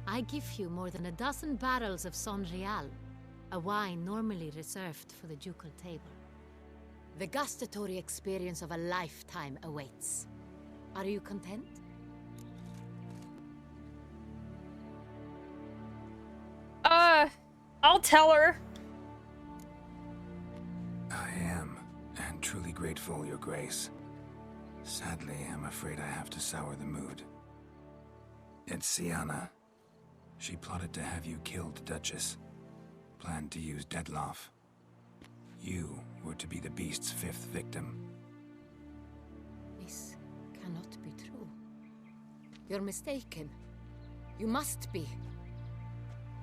I give you more than a dozen barrels of Son Real, a wine normally reserved for the ducal table. The gustatory experience of a lifetime awaits. Are you content? I'll tell her. I am, and truly grateful, Your Grace. Sadly, I'm afraid I have to sour the mood. It's Sienna. She plotted to have you killed, Duchess. Planned to use Detlaiff. You were to be the beast's fifth victim. This cannot be true. You're mistaken. You must be.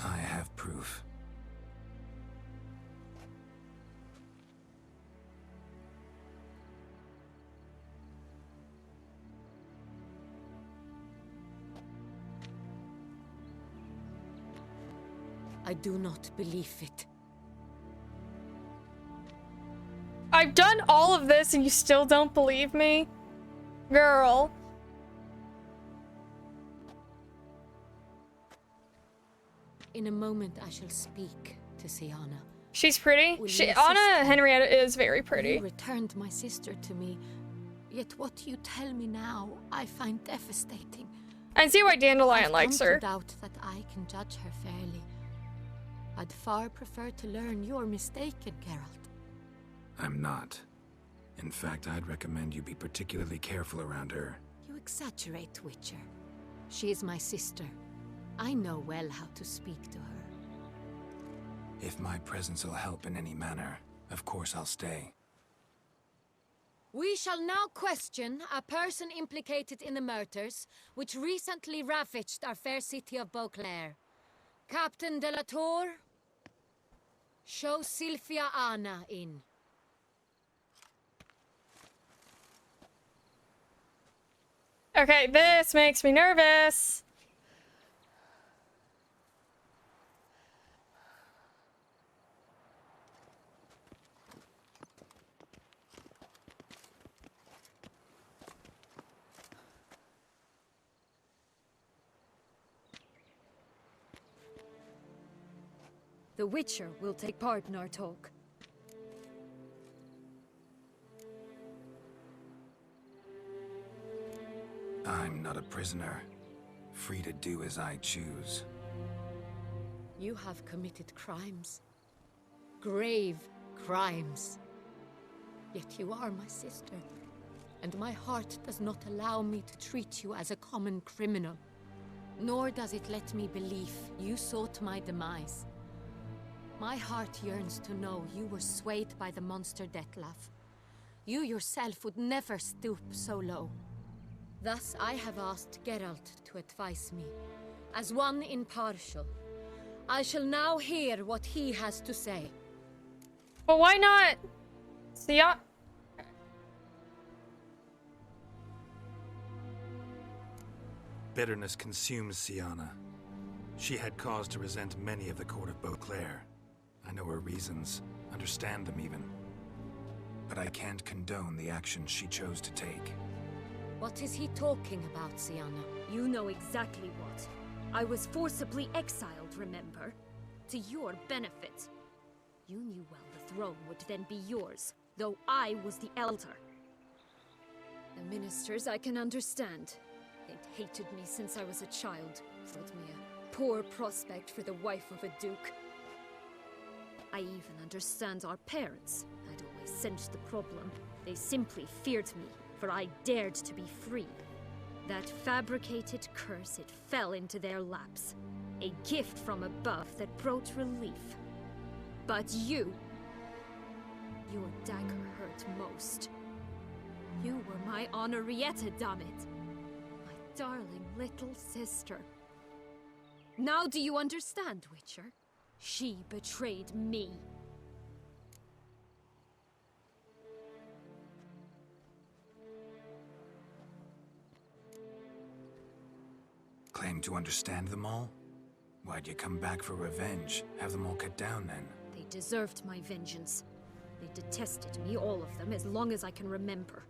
I have proof. I do not believe it. I've done all of this and you still don't believe me? Girl. In a moment I shall speak to Sienna. She's pretty. Will Anna Henrietta is very pretty. You returned my sister to me, yet what you tell me now I find devastating. I see why Dandelion likes her. I've come to doubt that I can judge her fairly. I'd far prefer to learn you're mistaken, Geralt. I'm not. In fact, I'd recommend you be particularly careful around her. You exaggerate, Witcher. She is my sister. I know well how to speak to her. If my presence will help in any manner, of course I'll stay. We shall now question a person implicated in the murders which recently ravaged our fair city of Beauclair. Captain de la Tour, show Sylvia Anna in. Okay, this makes me nervous. The Witcher will take part in our talk. I'm not a prisoner, free to do as I choose. You have committed crimes. Grave crimes. Yet you are my sister, and my heart does not allow me to treat you as a common criminal. Nor does it let me believe you sought my demise. My heart yearns to know you were swayed by the monster Detlaiff. You yourself would never stoop so low. Thus I have asked Geralt to advise me, as one impartial. I shall now hear what he has to say. But why not? See, bitterness consumes Sienna. She had cause to resent many of the court of Beauclair. I know her reasons, understand them even. But I can't condone the actions she chose to take. What is he talking about, Sienna? You know exactly what. I was forcibly exiled, remember? To your benefit. You knew well the throne would then be yours, though I was the elder. The ministers I can understand. They'd hated me since I was a child. Thought me a poor prospect for the wife of a duke. I even understand our parents. I'd always sensed the problem. They simply feared me, for I dared to be free. That fabricated curse, it fell into their laps. A gift from above that brought relief. But you... your dagger hurt most. You were my Henrietta, damn it. My darling little sister. Now do you understand, Witcher? She betrayed me. Claim to understand them all? Why'd you come back for revenge? Have them all cut down then? They deserved my vengeance. They detested me, all of them, as long as I can remember.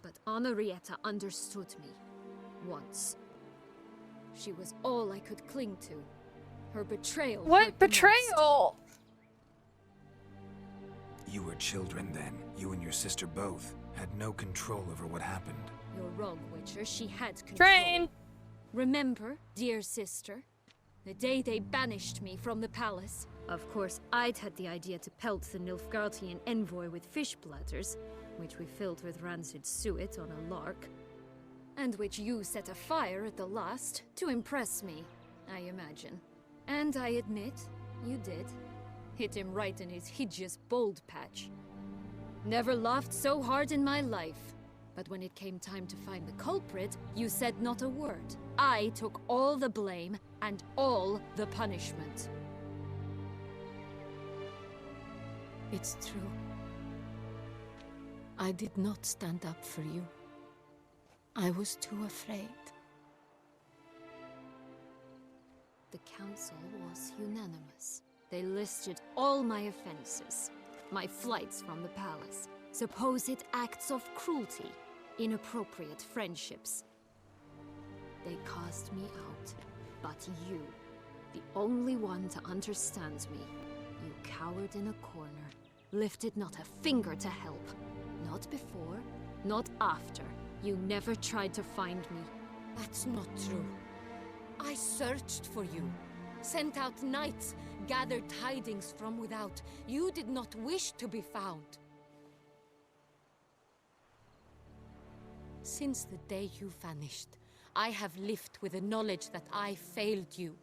But Henrietta understood me. Once. She was all I could cling to. Her betrayal. What betrayal? You were children then. You and your sister both had no control over what happened. You're wrong, Witcher. She had control. Train! Remember, dear sister? The day they banished me from the palace. Of course, I'd had the idea to pelt the Nilfgaardian envoy with fish bladders, which we filled with rancid suet on a lark. And which you set afire at the last, to impress me, I imagine. And I admit, you did. Hit him right in his hideous bald patch. Never laughed so hard in my life. But when it came time to find the culprit, you said not a word. I took all the blame and all the punishment. It's true. I did not stand up for you. I was too afraid. The council was unanimous. They listed all my offenses. My flights from the palace, supposed acts of cruelty, inappropriate friendships. They cast me out, but you, the only one to understand me, you cowered in a corner, lifted not a finger to help. Not before, not after. You never tried to find me. That's not true. I searched for you, sent out knights, gathered tidings from without. You did not wish to be found. Since the day you vanished, I have lived with the knowledge that I failed you.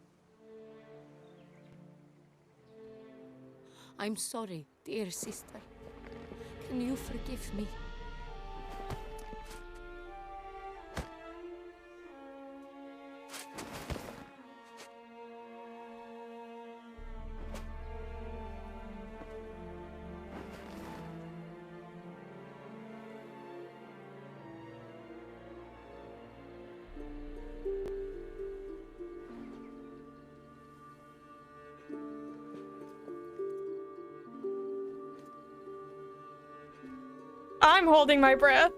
I'm sorry, dear sister. Can you forgive me? I'm holding my breath.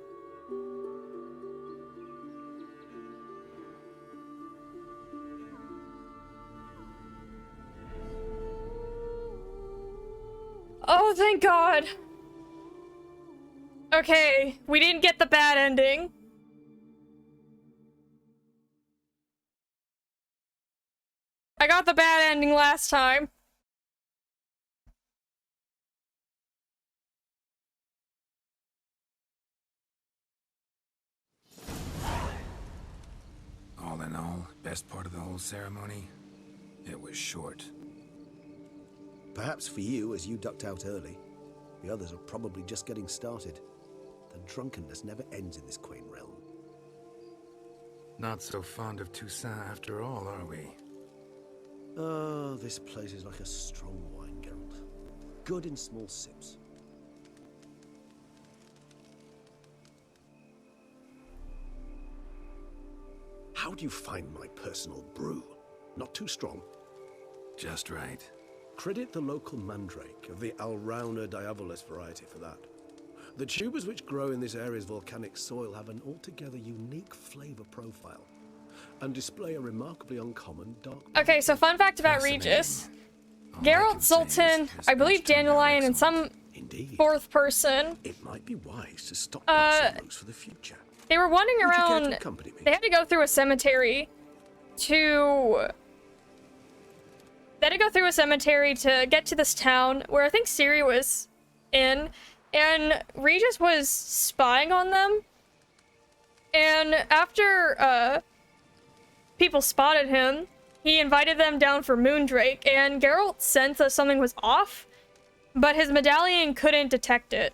Oh, thank God. Okay, we didn't get the bad ending. I got the bad ending last time. All in all, best part of the whole ceremony? It was short. Perhaps for you, as you ducked out early. The others are probably just getting started. The drunkenness never ends in this quaint realm. Not so fond of Toussaint after all, are we? Oh, this place is like a strong wine, Geralt. Good in small sips. How do you find my personal brew? Not too strong? Just right. Credit the local mandrake of the Alrauna diabolus variety for that. The tubers which grow in this area's volcanic soil have an altogether unique flavor profile and display a remarkably uncommon dark... Okay, so fun fact about Regis. Geralt, Sultan, I believe Dandelion, and some fourth person. It might be wise to stop those for the future. They were wandering Would you care to around. accompany me? They had to go through a cemetery to. They had to go through a cemetery to get to this town where I think Ciri was in, and Regis was spying on them. And after people spotted him, he invited them down for Moondrake, and Geralt sensed that something was off, but his medallion couldn't detect it.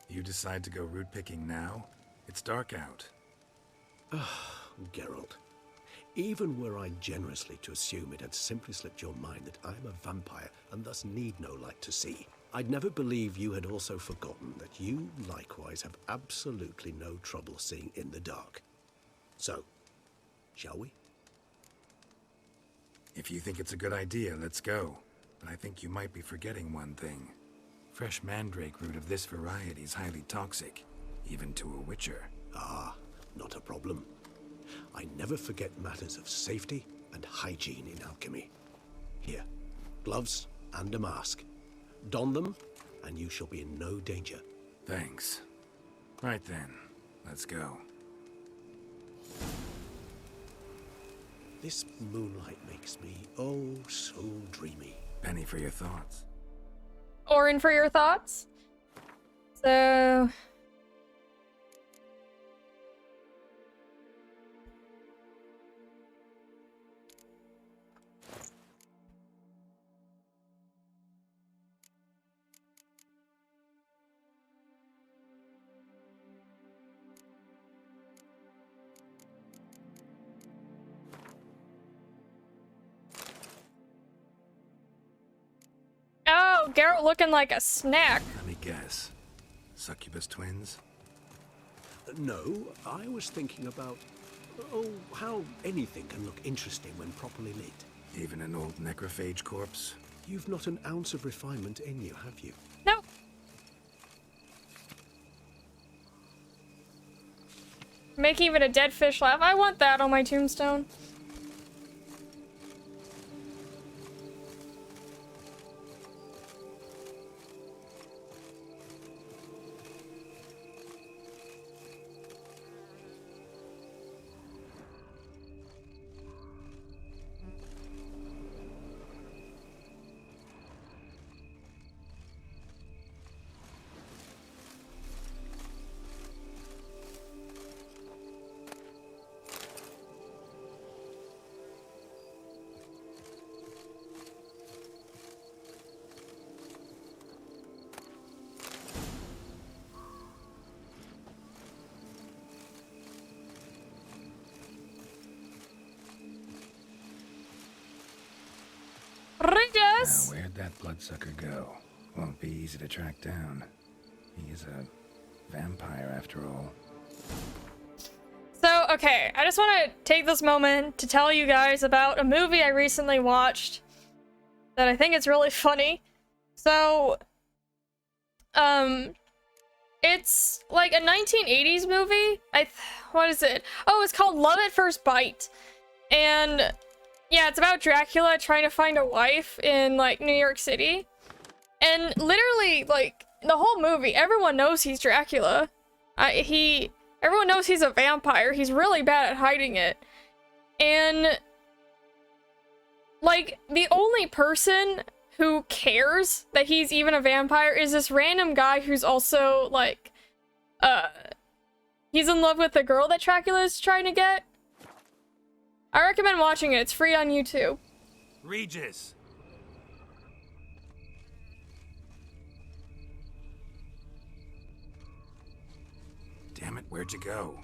You decide to go root picking now? It's dark out. Geralt, even were I generously to assume it had simply slipped your mind that I am a vampire and thus need no light to see, I'd never believe you had also forgotten that you likewise have absolutely no trouble seeing in the dark. So, shall we? If you think it's a good idea, let's go. But I think you might be forgetting one thing. Fresh mandrake root of this variety is highly toxic, even to a witcher. Ah, not a problem. I never forget matters of safety and hygiene in alchemy. Here, gloves and a mask. Don them, and you shall be in no danger. Thanks. Right then, let's go. This moonlight makes me, oh, so dreamy. Penny for your thoughts. Orin for your thoughts. So... Oh, Geralt looking like a snack. Let me guess. Succubus twins? No, I was thinking about, oh, how anything can look interesting when properly lit. Even an old necrophage corpse? You've not an ounce of refinement in you, have you? No. Make even a dead fish laugh. I want that on my tombstone. Regis! Now, where'd that bloodsucker go? Won't be easy to track down. He is a vampire after all. So, okay, I just want to take this moment to tell you guys about a movie I recently watched that I think is really funny. So, it's like a 1980s movie. What is it? Oh, it's called Love at First Bite. And yeah, it's about Dracula trying to find a wife in like New York City. And literally, like, the whole movie, everyone knows he's Dracula. Everyone knows he's a vampire. He's really bad at hiding it. And, like, the only person who cares that he's even a vampire is this random guy who's also, like, he's in love with the girl that Dracula's trying to get. I recommend watching it. It's free on YouTube. Regis! Damn it, where'd you go?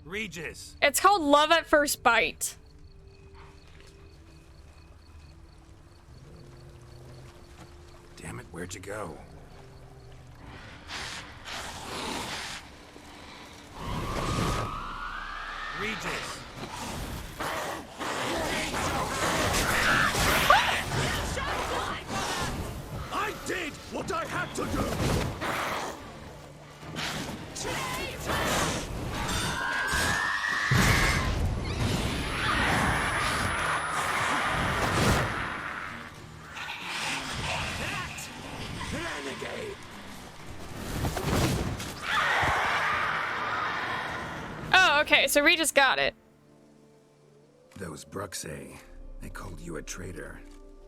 Regis! It's called Love at First Bite. Damn it, where'd you go? Regis! I did what I had to do! Renegade! Oh, okay, so Regis got it. Those Bruxay, they called you a traitor.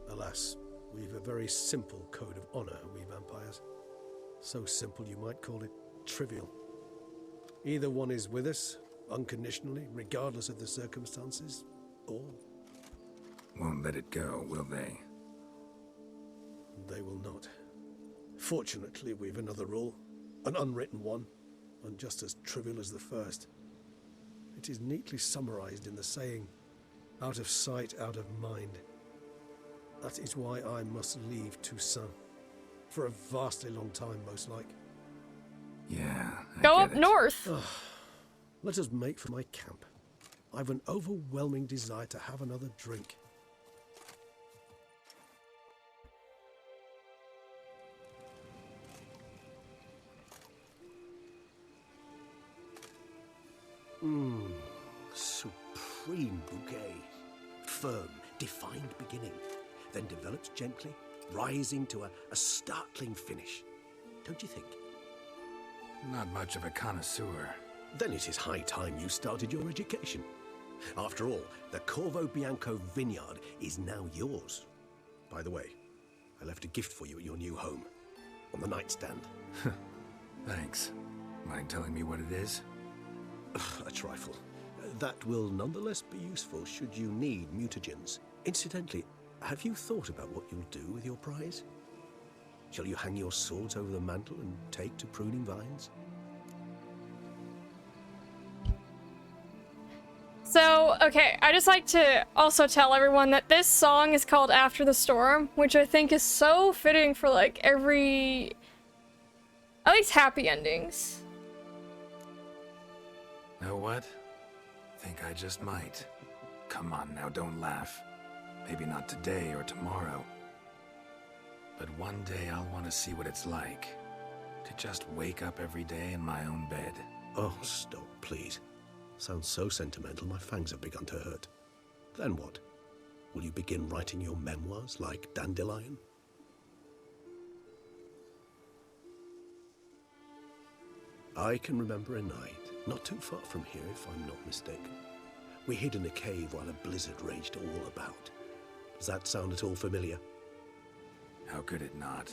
Alas, we've a very simple code of honor, we vampires. So simple you might call it trivial. Either one is with us, unconditionally, regardless of the circumstances, or... Won't let it go, will they? They will not. Fortunately, we've another rule, an unwritten one, and just as trivial as the first. It is neatly summarized in the saying, out of sight, out of mind. That is why I must leave Toussaint. For a vastly long time, most like. Yeah, Go up north. Let us make for my camp. I've an overwhelming desire to have another drink. Supreme bouquet. Firm, defined beginning, then develops gently, rising to a startling finish. Don't you think? Not much of a connoisseur. Then it is high time you started your education. After all, the Corvo Bianco vineyard is now yours. By the way, I left a gift for you at your new home, on the nightstand. Thanks. Mind telling me what it is? A trifle. That will nonetheless be useful should you need mutagens. Incidentally, have you thought about what you'll do with your prize? Shall you hang your swords over the mantle and take to pruning vines? So, okay, I just like to also tell everyone that this song is called After the Storm, which I think is so fitting for, like, every... at least happy endings. Know what? Think I just might. Come on now, don't laugh. Maybe not today or tomorrow. But one day I'll want to see what it's like. To just wake up every day in my own bed. Oh, stop, please. Sounds so sentimental, my fangs have begun to hurt. Then what? Will you begin writing your memoirs like Dandelion? I can remember a night, not too far from here if I'm not mistaken. We hid in a cave while a blizzard raged all about. Does that sound at all familiar? How could it not?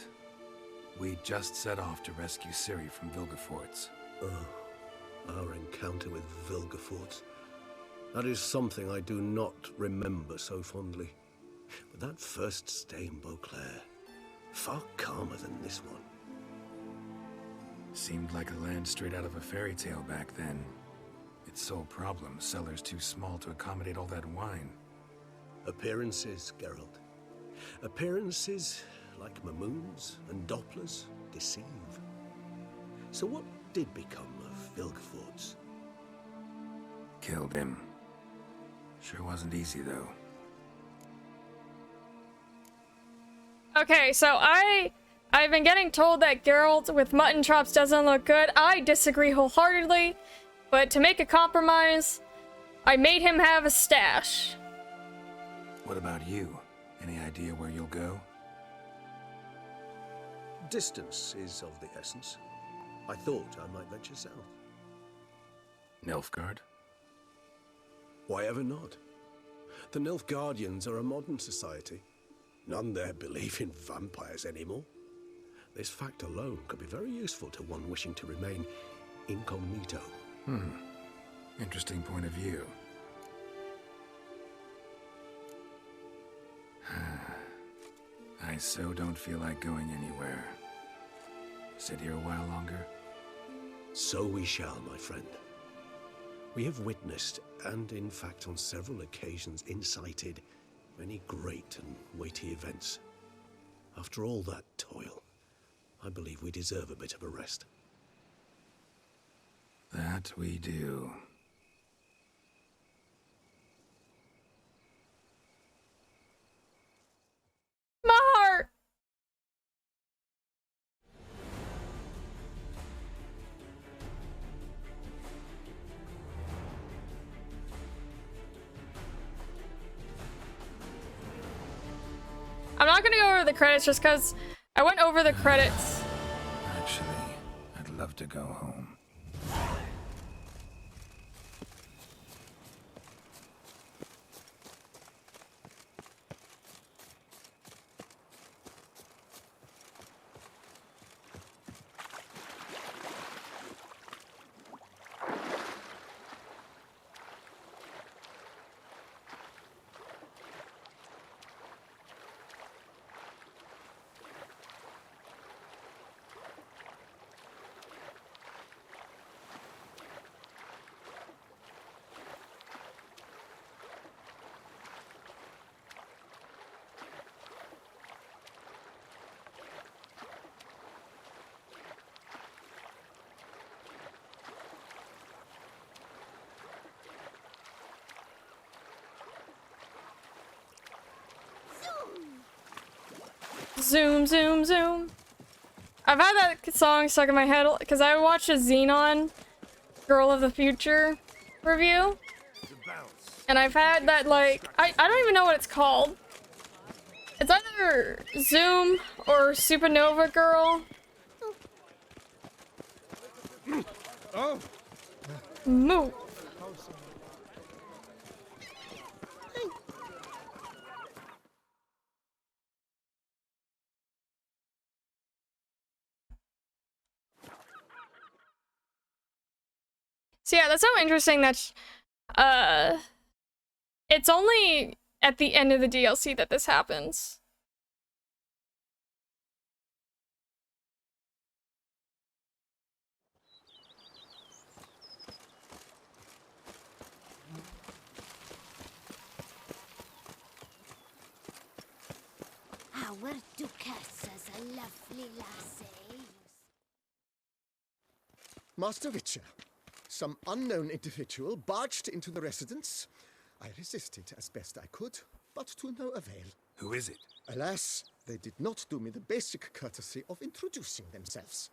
We just set off to rescue Ciri from Vilgefortz. Oh, our encounter with Vilgefortz. That is something I do not remember so fondly. But that first stay in Beauclair, far calmer than this one. Seemed like a land straight out of a fairy tale back then. Its sole problem, cellars too small to accommodate all that wine. Appearances, Geralt. Appearances, like Mamoons and Dopplers, deceive. So what did become of Vilgefortz? Killed him. Sure wasn't easy, though. Okay, so I've been getting told that Geralt with mutton chops doesn't look good. I disagree wholeheartedly, but to make a compromise, I made him have a stash. What about you? Any idea where you'll go? Distance is of the essence. I thought I might venture south. Nilfgaard? Why ever not? The Nilfgaardians are a modern society. None there believe in vampires anymore. This fact alone could be very useful to one wishing to remain incognito. Interesting point of view. I so don't feel like going anywhere. Sit here a while longer? So we shall, my friend. We have witnessed, and in fact on several occasions incited, many great and weighty events. After all that toil, I believe we deserve a bit of a rest. That we do. not gonna go over the credits just because I went over the credits. Actually, I'd love to go home. Zoom, zoom, zoom. I've had that song stuck in my head because I watched a Xenon Girl of the Future review. And I've had that, like, I don't even know what it's called. It's either Zoom or Supernova Girl. Oh. Move. So yeah, that's so interesting that, it's only at the end of the DLC that this happens. Our Duchess a lovely lassie. Master Witcher, some unknown individual barged into the residence. I resisted as best I could, but to no avail. Who is it? Alas, they did not do me the basic courtesy of introducing themselves.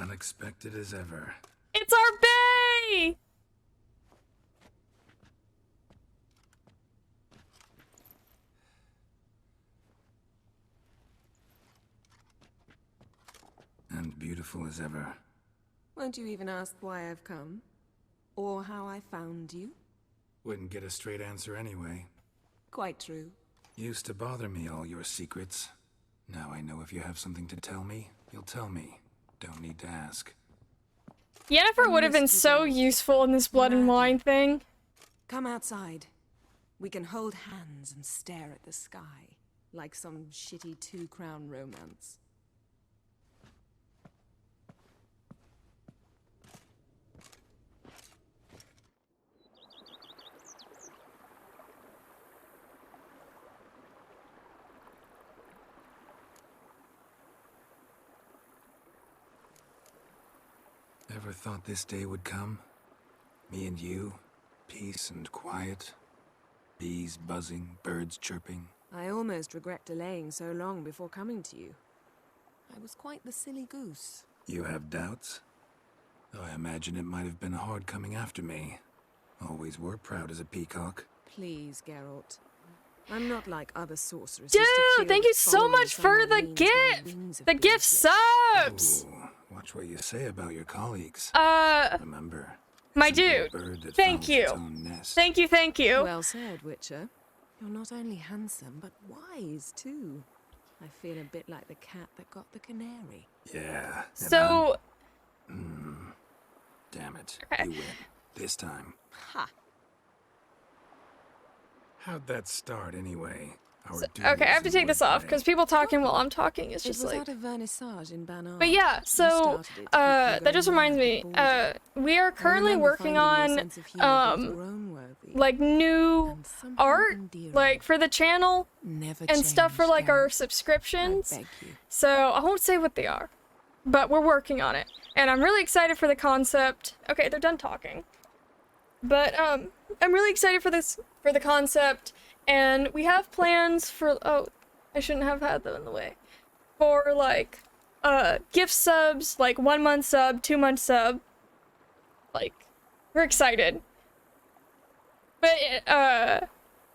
Unexpected as ever. It's our bay! And beautiful as ever. Won't you even ask why I've come? Or how I found you? Wouldn't get a straight answer anyway. Quite true. Used to bother me, all your secrets. Now I know if you have something to tell me, you'll tell me. Don't need to ask. Yennefer would have been so useful in this blood and wine thing. Come outside. We can hold hands and stare at the sky, like some shitty two-crown romance. Ever thought this day would come? Me and you, peace and quiet. Bees buzzing, birds chirping. I almost regret delaying so long before coming to you. I was quite the silly goose. You have doubts? Though I imagine it might have been hard coming after me. Always were proud as a peacock. Please, Geralt. I'm not like other sorcerers. Dude, thank you so much for the gift! The gift subs! Ooh, watch what you say about your colleagues. Remember, my dude, thank you. Thank you, thank you. Well said, Witcher. You're not only handsome, but wise, too. I feel a bit like the cat that got the canary. Yeah. So... Damn it. Okay. You win. This time. Ha! How'd that start, anyway? Okay, I have to take this off because people talking while I'm talking is just like. It was at a vernissage in Banner. But yeah, so that just reminds me. We are currently working on like new art, like for the channel and stuff for like our subscriptions. So I won't say what they are, but we're working on it, and I'm really excited for the concept. Okay, they're done talking. But I'm really excited for the concept. And we have plans for, oh, I shouldn't have had them in the way. For, like, gift subs, like 1 month sub, 2 month sub. Like, we're excited. But,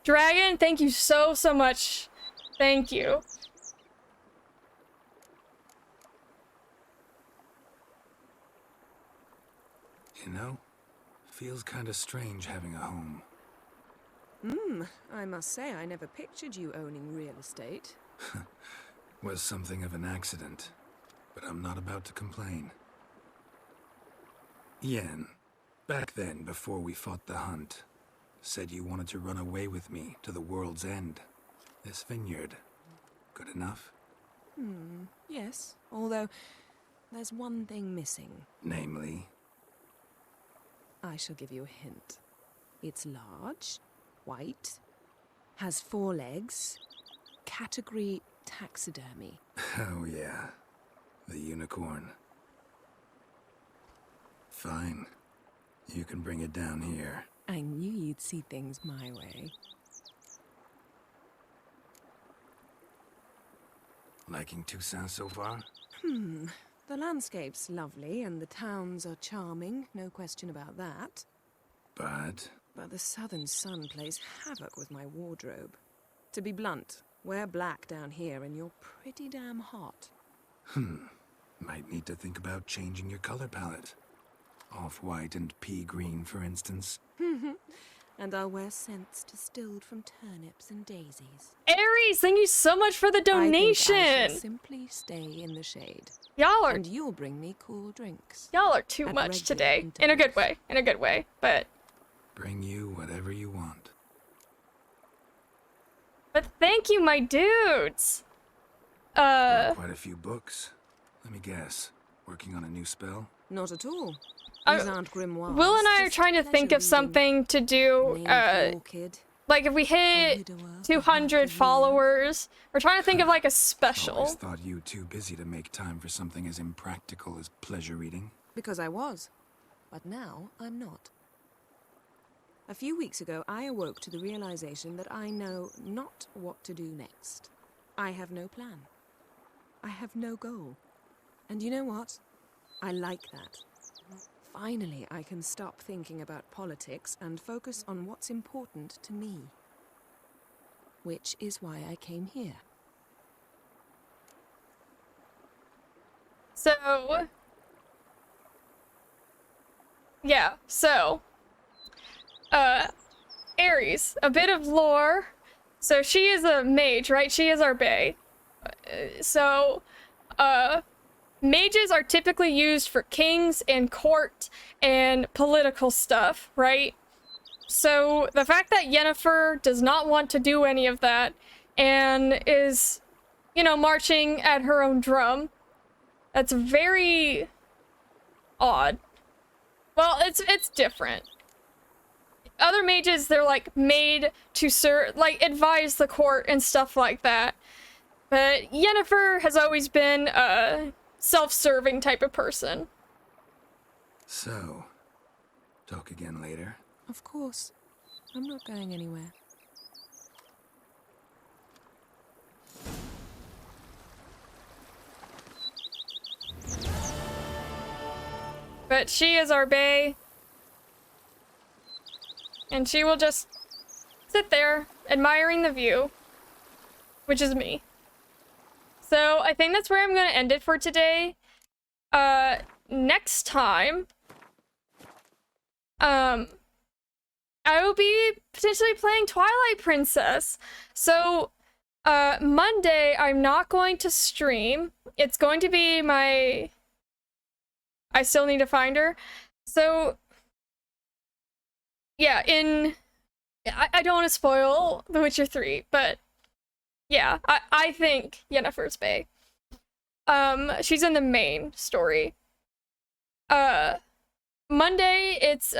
Dragon, thank you so much. Thank you. You know, feels kinda strange having a home. I must say I never pictured you owning real estate. Was something of an accident, but I'm not about to complain. Yen, back then before we fought the hunt, said you wanted to run away with me to the world's end. This vineyard, good enough? Yes, although there's one thing missing. Namely? I shall give you a hint. It's large, white, has 4 legs, category taxidermy. Oh yeah, the unicorn. Fine, you can bring it down here. I knew you'd see things my way. Liking Toussaint so far? The landscape's lovely and the towns are charming, no question about that. But the southern sun plays havoc with my wardrobe. To be blunt, wear black down here and you're pretty damn hot. Might need to think about changing your color palette. Off-white and pea green, for instance. And I'll wear scents distilled from turnips and daisies. Aries, thank you so much for the donation! I shall simply stay in the shade. Y'all are... And you'll bring me cool drinks. Y'all are too much today. In a good way. In a good way, but... Bring you whatever you want. But thank you, my dudes! Quite a few books. Let me guess. Working on a new spell? Not at all. These aren't grimoires. Will and I are trying to think of something to do, like if we hit 200 followers, we're trying to think of like a special. Always thought you too busy to make time for something as impractical as pleasure reading. Because I was. But now I'm not. A few weeks ago, I awoke to the realization that I know not what to do next. I have no plan. I have no goal. And you know what? I like that. Finally, I can stop thinking about politics and focus on what's important to me. Which is why I came here. So... yeah, so... Aries, a bit of lore. So she is a mage, right? She is our bae. Mages are typically used for kings and court and political stuff, right? So the fact that Yennefer does not want to do any of that and is, you know, marching at her own drum, that's very odd. Well, it's different. Other mages, they're like made to serve, like advise the court and stuff like that. But Yennefer has always been a self-serving type of person. So, talk again later? Of course. I'm not going anywhere. But she is our bae. And she will just sit there, admiring the view. Which is me. So, I think that's where I'm gonna end it for today. Next time... I will be potentially playing Twilight Princess. So, Monday, I'm not going to stream. It's going to be my... I still need to find her. So... yeah, I don't want to spoil The Witcher 3, but Yeah, I think Yennefer's Bay. She's in the main story. Monday, it's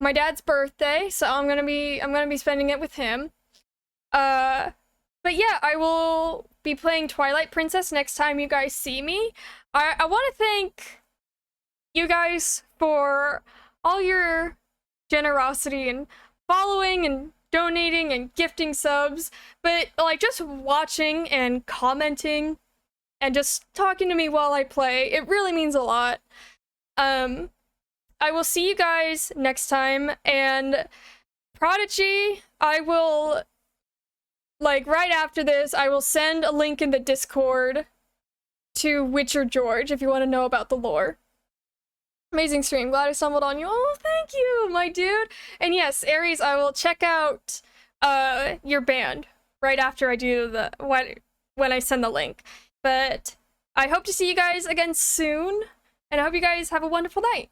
my dad's birthday, so I'm gonna be spending it with him. But yeah, I will be playing Twilight Princess next time you guys see me. I want to thank you guys for all your generosity and following and donating and gifting subs, but like just watching and commenting and just talking to me while I play, it really means a lot. I will see you guys next time, and Prodigy, I will, like, right after this, I will send a link in the Discord to Witcher George if you want to know about the lore. Amazing stream. Glad I stumbled on you. Oh, thank you, my dude. And yes, Aries, I will check out your band right after I do the when I send the link. But I hope to see you guys again soon, and I hope you guys have a wonderful night.